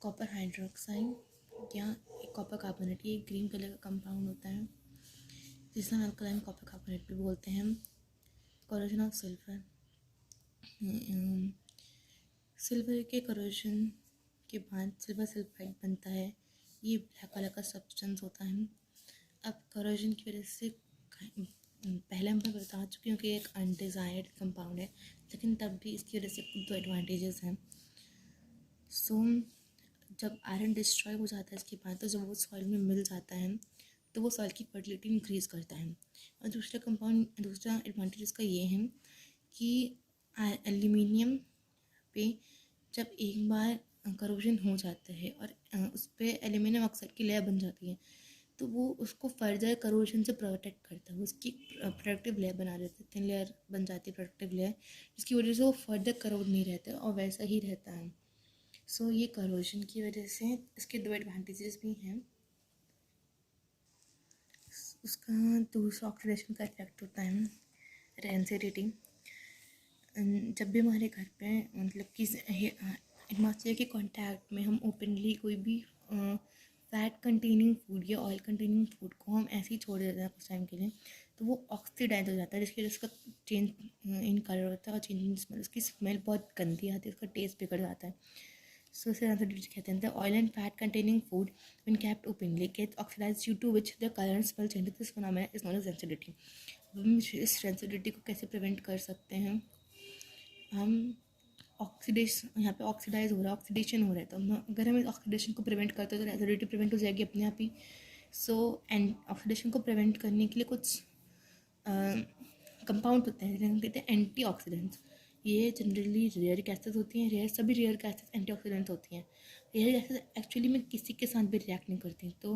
कॉपर हाइड्रोक्साइड या कॉपर कार्बोनेट, ये ग्रीन कलर का कंपाउंड होता है जिसे हम अल्कलाइन कॉपर कार्बोनेट भी बोलते हैं। कोरोजन ऑफ सिल्वर, सिल्वर के करोजन के बाद सिल्वर सल्फाइड बनता है, ये ब्लैक कलर का सब्सटेंस होता है। अब करोजन की वजह से, पहले मैं बता चुकी हूँ कि एक अनडिजायर्ड कंपाउंड है, लेकिन तब भी इसकी वजह से कुछ दो एडवांटेजेस हैं। सो जब आयरन डिस्ट्रॉय हो जाता है इसके बाद, तो जब वो सॉइल में मिल जाता है तो वो सॉइल की फर्टिलिटी इंक्रीज़ करता है। और दूसरा एडवांटेज इसका ये है कि एल्यूमिनियम पे जब एक बार करोजन हो जाता है और उस पर एल्यूमिनियम ऑक्साइड की लेयर बन जाती है, तो वो उसको फर्दर करोजन से प्रोटेक्ट करता है, वो उसकी प्रोटेक्टिव लेयर बना देता है, थिन लेयर बन जाती है प्रोटेक्टिव लेयर, जिसकी वजह से वो फर्दर करोड नहीं रहता और वैसा ही रहता है। सो ये करोजन की वजह से इसके दो एडवांटेजेस भी हैं। उसका दूसरा ऑक्सीडेशन का इफेक्ट होता है रेंसिडिटी। जब भी हमारे घर पे मतलब कि एटमॉस्फेयर के कांटेक्ट में हम ओपनली कोई भी फैट कंटेनिंग फूड या ऑयल कंटेनिंग फूड को हम ऐसे ही छोड़ देते हैं कुछ टाइम के लिए, तो वो ऑक्सीडाइज हो जाता है, जिसकी वजह से उसका चेंज इन कलर होता है और चेंज इन स्मेल, उसकी स्मेल बहुत गंदी आती है, उसका टेस्ट बिगड़ जाता है। So sensitivity कहते हैं the oil and fat containing food when kept openly gets oxidized due to which the color and smell changes. This phenomenon is known as sensitivity. हम इस सेंसिटिविटी को कैसे प्रिवेंट कर सकते हैं? हम ऑक्सीडेशन, यहाँ पे ऑक्सीडाइज हो रहा है, ऑक्सीडेशन हो रहा है, तो अगर हम इस ऑक्सीडेशन को प्रिवेंट करते हैं तो एसिडिटी प्रिवेंट हो जाएगी अपने आप ही। सो एंड ऑक्सीडेशन को प्रिवेंट करने के लिए कुछ कंपाउंड होते हैं जिन्हें हम कहते हैं एंटीऑक्सीडेंट्स। ये जनरली रेयर गैसेस होती हैं, सभी रेयर गैसेस एंटीऑक्सीडेंट्स होती हैं। रेयर गैसेस एक्चुअली में किसी के साथ भी रिएक्ट नहीं करती, तो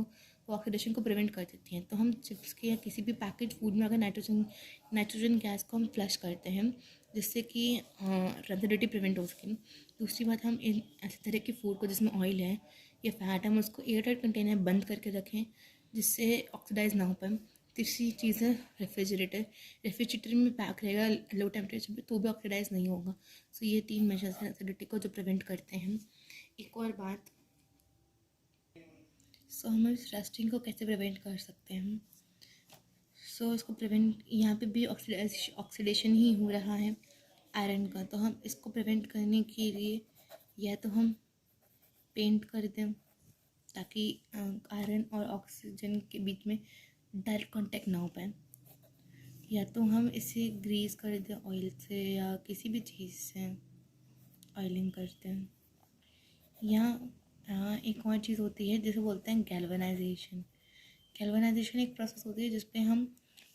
वो ऑक्सीडेशन को प्रिवेंट कर देती हैं। तो हम चिप्स के या किसी भी पैकेज फूड में अगर नाइट्रोजन गैस को हम फ्लश करते हैं जिससे कि रेसिडिटी प्रिवेंट हो सके। दूसरी बात, हम इन ऐसे तरह के फूड को जिसमें ऑयल है या फैट, हम उसको एयर टाइट कंटेनर बंद करके रखें जिससे ऑक्सीडाइज ना हो पाए। तीसरी चीज़ है रेफ्रिजरेटर में पैक रहेगा लो टेम्परेचर पे तो भी ऑक्सीडाइज नहीं होगा। सो ये 3 मेजर्स हैं एसिडिटी को जो प्रिवेंट करते हैं। एक और बात, सो हम इस रस्टिंग को कैसे प्रिवेंट कर सकते हैं? सो इसको प्रिवेंट, यहाँ पे भी ऑक्सीडेशन ही हो रहा है आयरन का, तो हम इसको प्रिवेंट करने के लिए या तो हम पेंट कर दें ताकि आयरन और ऑक्सीजन के बीच में डायरेक्ट कांटेक्ट ना हो पाए, या तो हम इसे ग्रीस कर दें ऑयल से या किसी भी चीज़ से ऑयलिंग करते हैं। या एक और चीज़ होती है जिसे बोलते हैं गैल्वेनाइजेशन। गैल्वेनाइजेशन एक प्रोसेस होती है जिसपे हम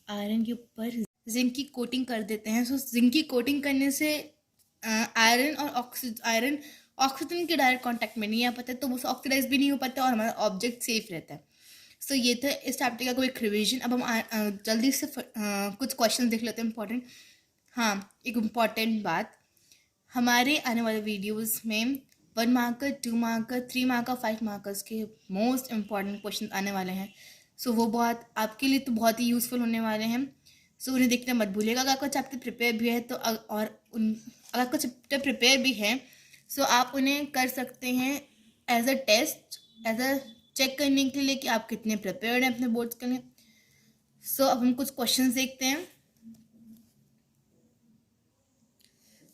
आयरन के ऊपर जिंक की कोटिंग कर देते हैं। सो जिंक की कोटिंग करने से आयरन ऑक्सीजन के डायरेक्ट कांटेक्ट में नहीं आ पाता, तो वो ऑक्सीडाइज भी नहीं हो पाता और हमारा ऑब्जेक्ट सेफ रहता है। सो ये था इस चैप्टर का कोई रिविजन। अब हम जल्दी से कुछ क्वेश्चन देख लेते हैं इंपॉर्टेंट। हाँ, एक इम्पॉर्टेंट बात, हमारे आने वाले वीडियोस में 1 मार्कर, 2 मार्कर, 3 मार्कर, 5 मार्कर्स के मोस्ट इम्पॉर्टेंट क्वेश्चन आने वाले हैं। सो वो बहुत आपके लिए तो बहुत ही यूज़फुल होने वाले हैं। सो उन्हें देखना मत भूलिएगा। अगर आपका चैप्टर प्रिपेयर भी है तो अगर आपका चैप्टर प्रिपेयर भी है सो आप उन्हें कर सकते हैं as a test, as a check करने के लिए कि आप कितने प्रिपेयर्ड हैं अपने बोर्ड्स के लिए। सो अब हम कुछ क्वेश्चंस देखते हैं।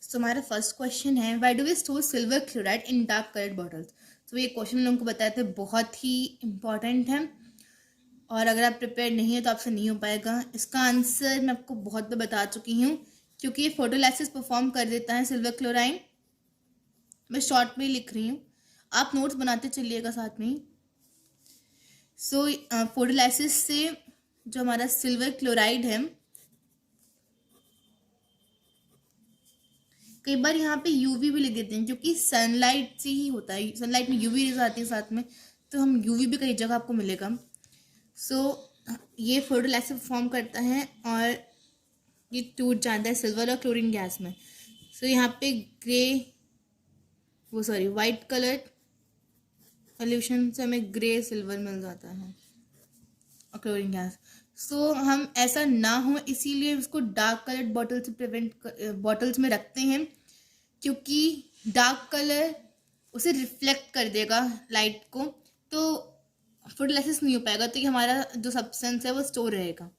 सो हमारा फर्स्ट क्वेश्चन है, why do we store silver chloride in dark coloured bottles? तो ये क्वेश्चन लोगों को बताया था, बहुत ही इंपॉर्टेंट है और अगर आप प्रिपेयर नहीं है तो आपसे नहीं हो पाएगा। इसका आंसर मैं आपको बहुत बार बता चुकी हूँ, क्योंकि ये फोटोलाइसिस परफॉर्म कर देता है सिल्वर क्लोराइड। मैं शॉर्ट में ही लिख रही हूँ, आप नोट्स बनाते चलिएगा साथ में ही। सो फोटोलाइसिस से जो हमारा सिल्वर क्लोराइड है, कई बार यहाँ पे यूवी भी लिख देते हैं क्योंकि सनलाइट से ही होता है, सनलाइट में यूवी रेज आती है साथ में, तो हम यूवी भी कई जगह आपको मिलेगा। सो ये फोटोलाइसिस फॉर्म करता है और ये टूट जाता है सिल्वर और क्लोरीन गैस में। सो यहाँ पे वाइट कलर सोल्यूशन से हमें ग्रे सिल्वर मिल जाता है और क्लोरीन गैस। सो हम ऐसा ना हो इसीलिए उसको डार्क कलर्ड बॉटल से बॉटल्स में रखते हैं, क्योंकि डार्क कलर उसे रिफ्लेक्ट कर देगा लाइट को, तो फोटोलाइसिस नहीं हो पाएगा, तो ये हमारा जो सब्सटेंस है वो स्टोर रहेगा।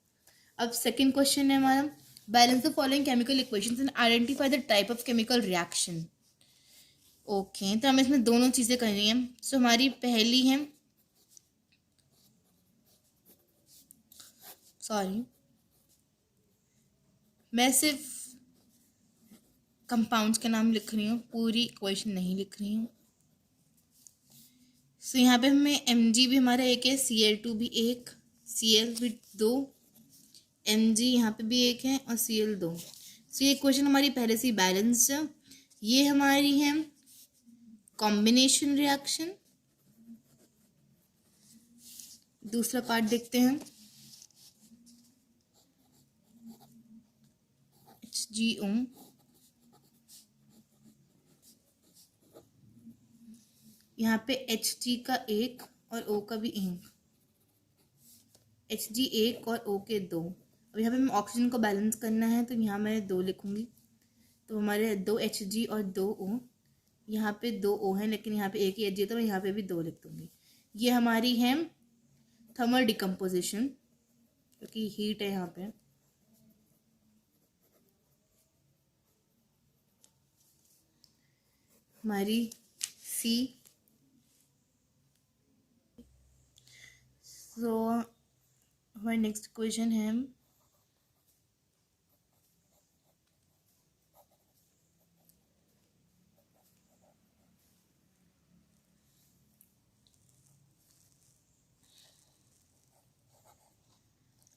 अब सेकंड क्वेश्चन है हमारा, balance the following chemical equations and identify the type of chemical reaction. Okay, तो हमें इसमें दोनों चीज़ें करनी है। सो हमारी पहली है, मैं सिर्फ कंपाउंड्स के नाम लिख रही हूँ, पूरी इक्वेशन नहीं लिख रही हूँ। सो यहाँ पे हमें Mg भी हमारा एक है, Cl2 भी एक, Cl भी 2, Mg यहाँ पे भी एक है और Cl 2। सो ये इक्वेशन हमारी पहले से बैलेंस्ड है। ये हमारी है कॉम्बिनेशन रिएक्शन। दूसरा पार्ट देखते हैं, HgO यहाँ पे Hg का एक और O का भी एक, Hg एक और O के दो। अब यहाँ पे मैं ऑक्सीजन को बैलेंस करना है तो यहाँ मैं 2 लिखूंगी, तो हमारे 2 Hg और 2 O। यहाँ पे 2 O है लेकिन यहाँ पे एक ही Hg है तो मैं यहाँ पे भी 2 लिख दूंगी। ये हमारी है थर्मल डिकम्पोजिशन, क्योंकि हीट है यहाँ पे। हमारी C। सो हमारी नेक्स्ट इक्वेशन है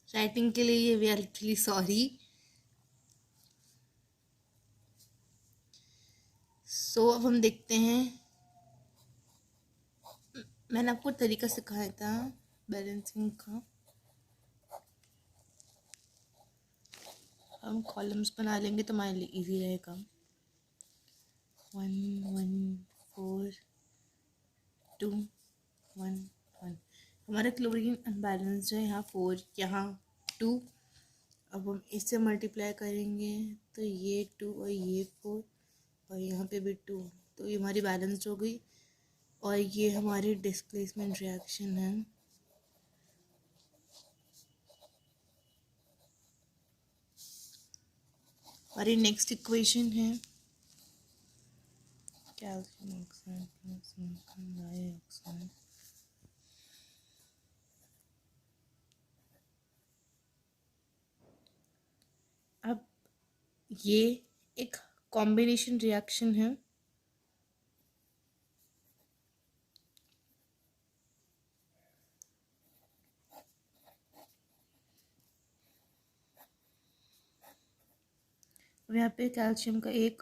राइटिंग के लिए वी आर लिटरली सॉरी। सो अब हम देखते हैं, मैंने आपको तरीका सिखाया था बैलेंसिंग का। हम कॉलम्स बना लेंगे तो हमारे लिए इजी रहेगा। 1 1 4 2 1 1। हमारा क्लोरीन अनबैलेंस्ड है, यहाँ 4 यहाँ 2। अब हम इससे मल्टीप्लाई करेंगे तो ये 2 और ये 4 और यहाँ पे भी 2, तो ये हमारी बैलेंस्ड हो गई। और ये हमारी डिस्प्लेसमेंट रिएक्शन है। हमारी नेक्स्ट इक्वेशन है calcium oxide plus silicon dioxide. अब ये एक कॉम्बिनेशन रिएक्शन है। यहाँ पे कैल्शियम का एक,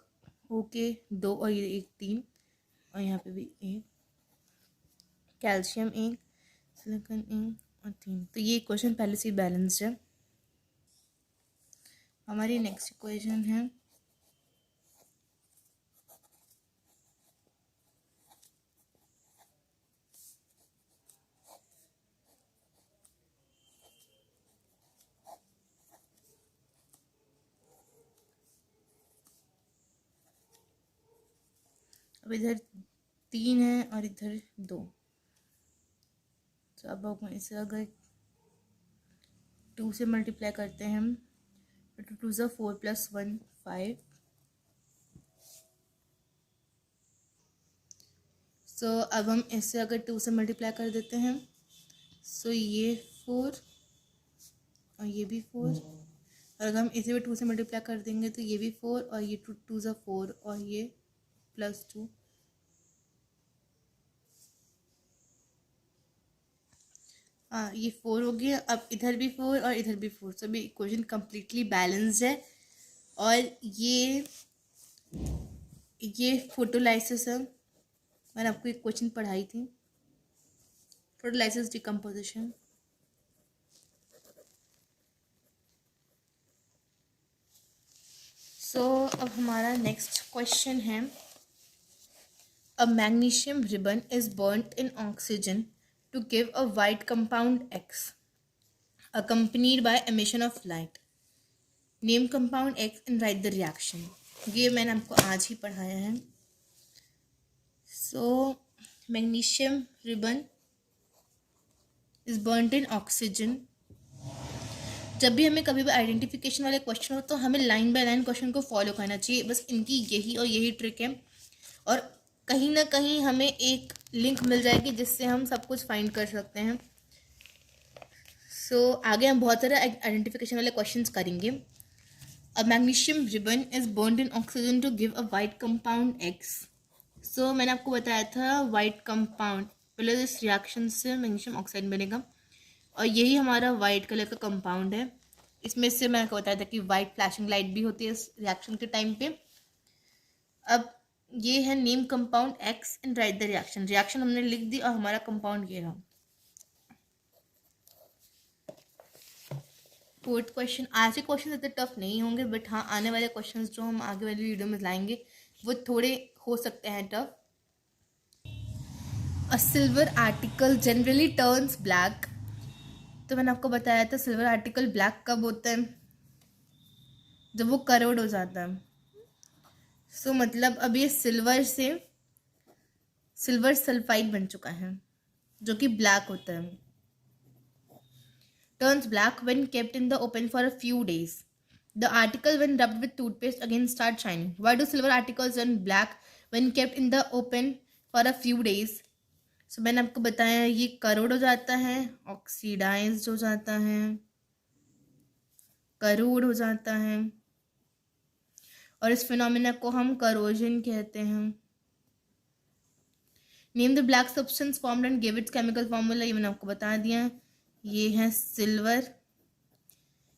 ओके 2 और ये एक 3 और यहाँ पे भी एक, कैल्शियम एक, सिलिकॉन एक और 3। तो ये इक्वेशन पहले से बैलेंस्ड है। हमारी नेक्स्ट इक्वेशन है अब इधर 3 है और इधर 2, तो अब हम इसे अगर 2 से मल्टीप्लाई करते हैं हम, 2 2 ज़ा 4 + 1 5। सो अब हम इससे अगर 2 से मल्टीप्लाई कर देते हैं, सो ये 4 और ये भी 4। और अगर हम इसे भी 2 से मल्टीप्लाई कर देंगे तो ये भी 4 और ये 2 2 ज़ा 4 और ये +2। हाँ ये 4 हो गया। अब इधर भी 4 और इधर भी 4, सभी इक्वेशन कम्प्लीटली बैलेंस्ड है। और ये फोटोलाइसिस है, मैंने आपको एक क्वेश्चन पढ़ाई थी, फोटोलाइसिस डिकम्पोजिशन। सो अब हमारा नेक्स्ट क्वेश्चन है, a magnesium ribbon is burned in oxygen to give a white compound X accompanied by emission of light. Name compound X and write the reaction. ये मैंने आपको आज ही पढ़ाया है। So magnesium ribbon is burnt in oxygen। जब भी हमें कभी भी आइडेंटिफिकेशन वाले क्वेश्चन हो तो हमें लाइन बाय लाइन क्वेश्चन को फॉलो करना चाहिए, बस इनकी यही और यही ट्रिक है। और कहीं ना कहीं हमें एक लिंक मिल जाएगी जिससे हम सब कुछ फाइंड कर सकते हैं। सो आगे हम बहुत सारे आइडेंटिफिकेशन वाले क्वेश्चंस करेंगे। A magnesium ribbon is burned in oxygen to give a white compound X. So मैंने आपको बताया था वाइट कंपाउंड, पहले इस रिएक्शन से मैग्नीशियम ऑक्साइड बनेगा और यही हमारा वाइट कलर का कंपाउंड है। इसमें से मैंने आपको बताया था कि वाइट फ्लैशिंग लाइट भी होती है इस रिएक्शन के टाइम पे। अब ये है name compound x and right the reaction. Reaction हमने लिख दी और हमारा कंपाउंड ये रहा। फोर्थ क्वेश्चन, आज के क्वेश्चन इतने टफ नहीं होंगे, बट हाँ आने वाले क्वेश्चन जो हम आगे वाली वीडियो में लाएंगे वो थोड़े हो सकते हैं टफ। अ silver article generally turns black. तो मैंने आपको बताया था सिल्वर आर्टिकल ब्लैक कब होता है, जब वो करोड हो जाता है। सो मतलब अब ये सिल्वर से सिल्वर सल्फाइड बन चुका है जो कि ब्लैक होता है। Turns black when kept in the open for a few days. The article when rubbed with toothpaste again start shining. Why do silver articles turn black when kept in the open for a few days? So मैंने आपको बताया ये करोड हो जाता है, oxidise हो जाता है, करोड हो जाता है, और इस फिनोमिना को हम करोजन कहते हैं। Name the black substance formed and give its chemical formula, ये मैंने आपको बता दिया। ये है सिल्वर।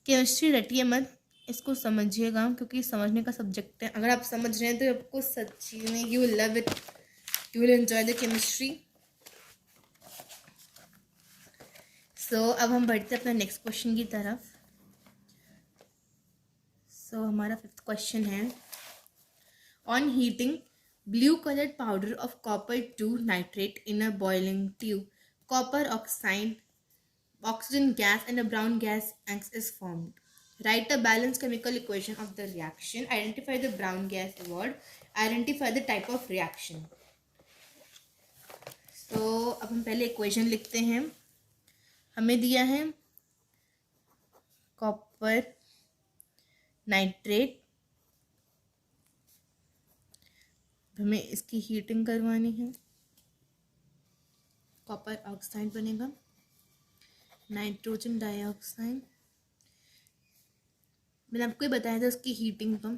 केमिस्ट्री रटिए मत, इसको समझिएगा क्योंकि समझने का सब्जेक्ट है। अगर आप समझ रहे हैं तो आपको सच्ची में you will love it, you will enjoy the chemistry. So अब हम बढ़ते हैं अपने नेक्स्ट क्वेश्चन की तरफ। सो हमारा फिफ्थ क्वेश्चन है, on heating blue coloured powder of copper 2 nitrate in a boiling tube, copper oxide, oxygen gas and a brown gas is formed. Write a balanced chemical equation of the reaction. Identify the brown gas evolved. Identify the type of reaction. So अब हम पहले equation लिखते हैं। हमें दिया है copper nitrate, हमें इसकी हीटिंग करवानी है। कॉपर ऑक्साइड बनेगा, नाइट्रोजन डाइऑक्साइड। मैंने आपको ही बताया था उसकी हीटिंग तो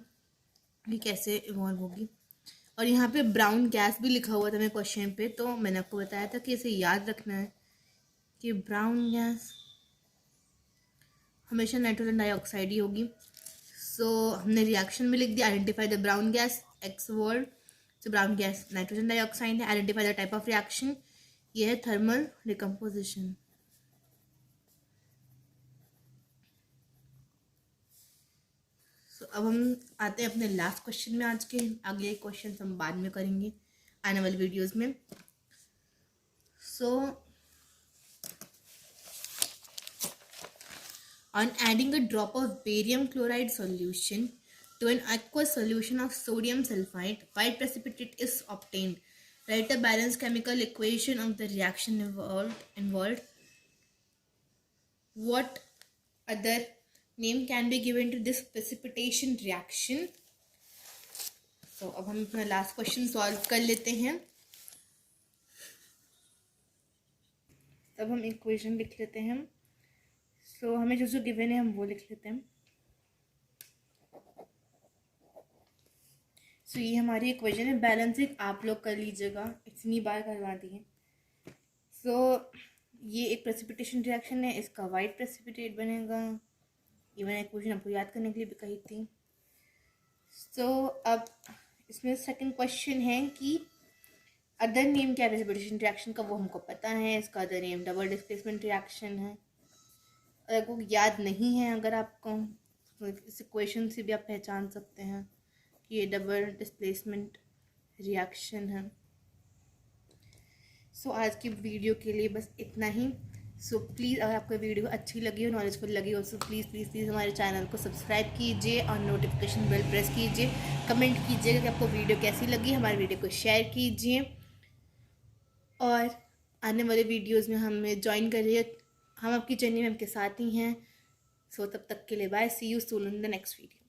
ये कैसे इवॉल्व होगी। और यहाँ पे ब्राउन गैस भी लिखा हुआ था मेरे क्वेश्चन पे, तो मैंने आपको बताया था कि इसे याद रखना है कि ब्राउन गैस हमेशा नाइट्रोजन डाइऑक्साइड ही होगी। सो हमने रिएक्शन में लिख दिया, identify the brown gas X word. So brown gas nitrogen dioxide है। Identify the type of reaction, ये है थर्मल डिकम्पोजिशन। अब हम आते हैं अपने लास्ट क्वेश्चन में। आज के अगले क्वेश्चन हम बाद में करेंगे आने वाली वीडियोस में। So on adding a drop of barium chloride solution to an aqueous solution of sodium sulfide, white precipitate is obtained. Write a balanced chemical equation of the reaction involved. What other name can be given to this precipitation reaction? So अब हम अपना last question solve कर लेते हैं। तब हम equation लिख लेते हैं। सो हमें जो जो गिवन है हम वो लिख लेते हैं। सो ये हमारी इक्वेशन है। बैलेंसिंग आप लोग कर लीजिएगा, इतनी बार करवा दी है। सो ये एक प्रेसिपिटेशन रिएक्शन है, इसका वाइट प्रेसिपिटेट बनेगा। ये मैंने इक्वेशन आपको याद करने के लिए भी कही थी। सो अब इसमें सेकंड क्वेश्चन है कि अदर नेम क्या है प्रेसिपिटेशन रिएक्शन का, वो हमको पता है। इसका other name double displacement reaction है। अगर वो याद नहीं है अगर आपको, तो इस इक्वेशन से भी आप पहचान सकते हैं कि ये डबल डिस्प्लेसमेंट रिएक्शन है। सो आज की वीडियो के लिए बस इतना ही। सो प्लीज़ अगर आपको वीडियो अच्छी लगी हो, नॉलेजफुल लगी हो, सो प्लीज़ हमारे चैनल को सब्सक्राइब कीजिए और नोटिफिकेशन बेल प्रेस कीजिए। कमेंट कीजिएगा कि आपको वीडियो कैसी लगी, हमारी वीडियो को शेयर कीजिए और आने वाले वीडियोस में हमें ज्वाइन करिए। हम आपकी जर्नी में आपके साथ ही हैं। सो तब तक के लिए bye, see you soon in the next video.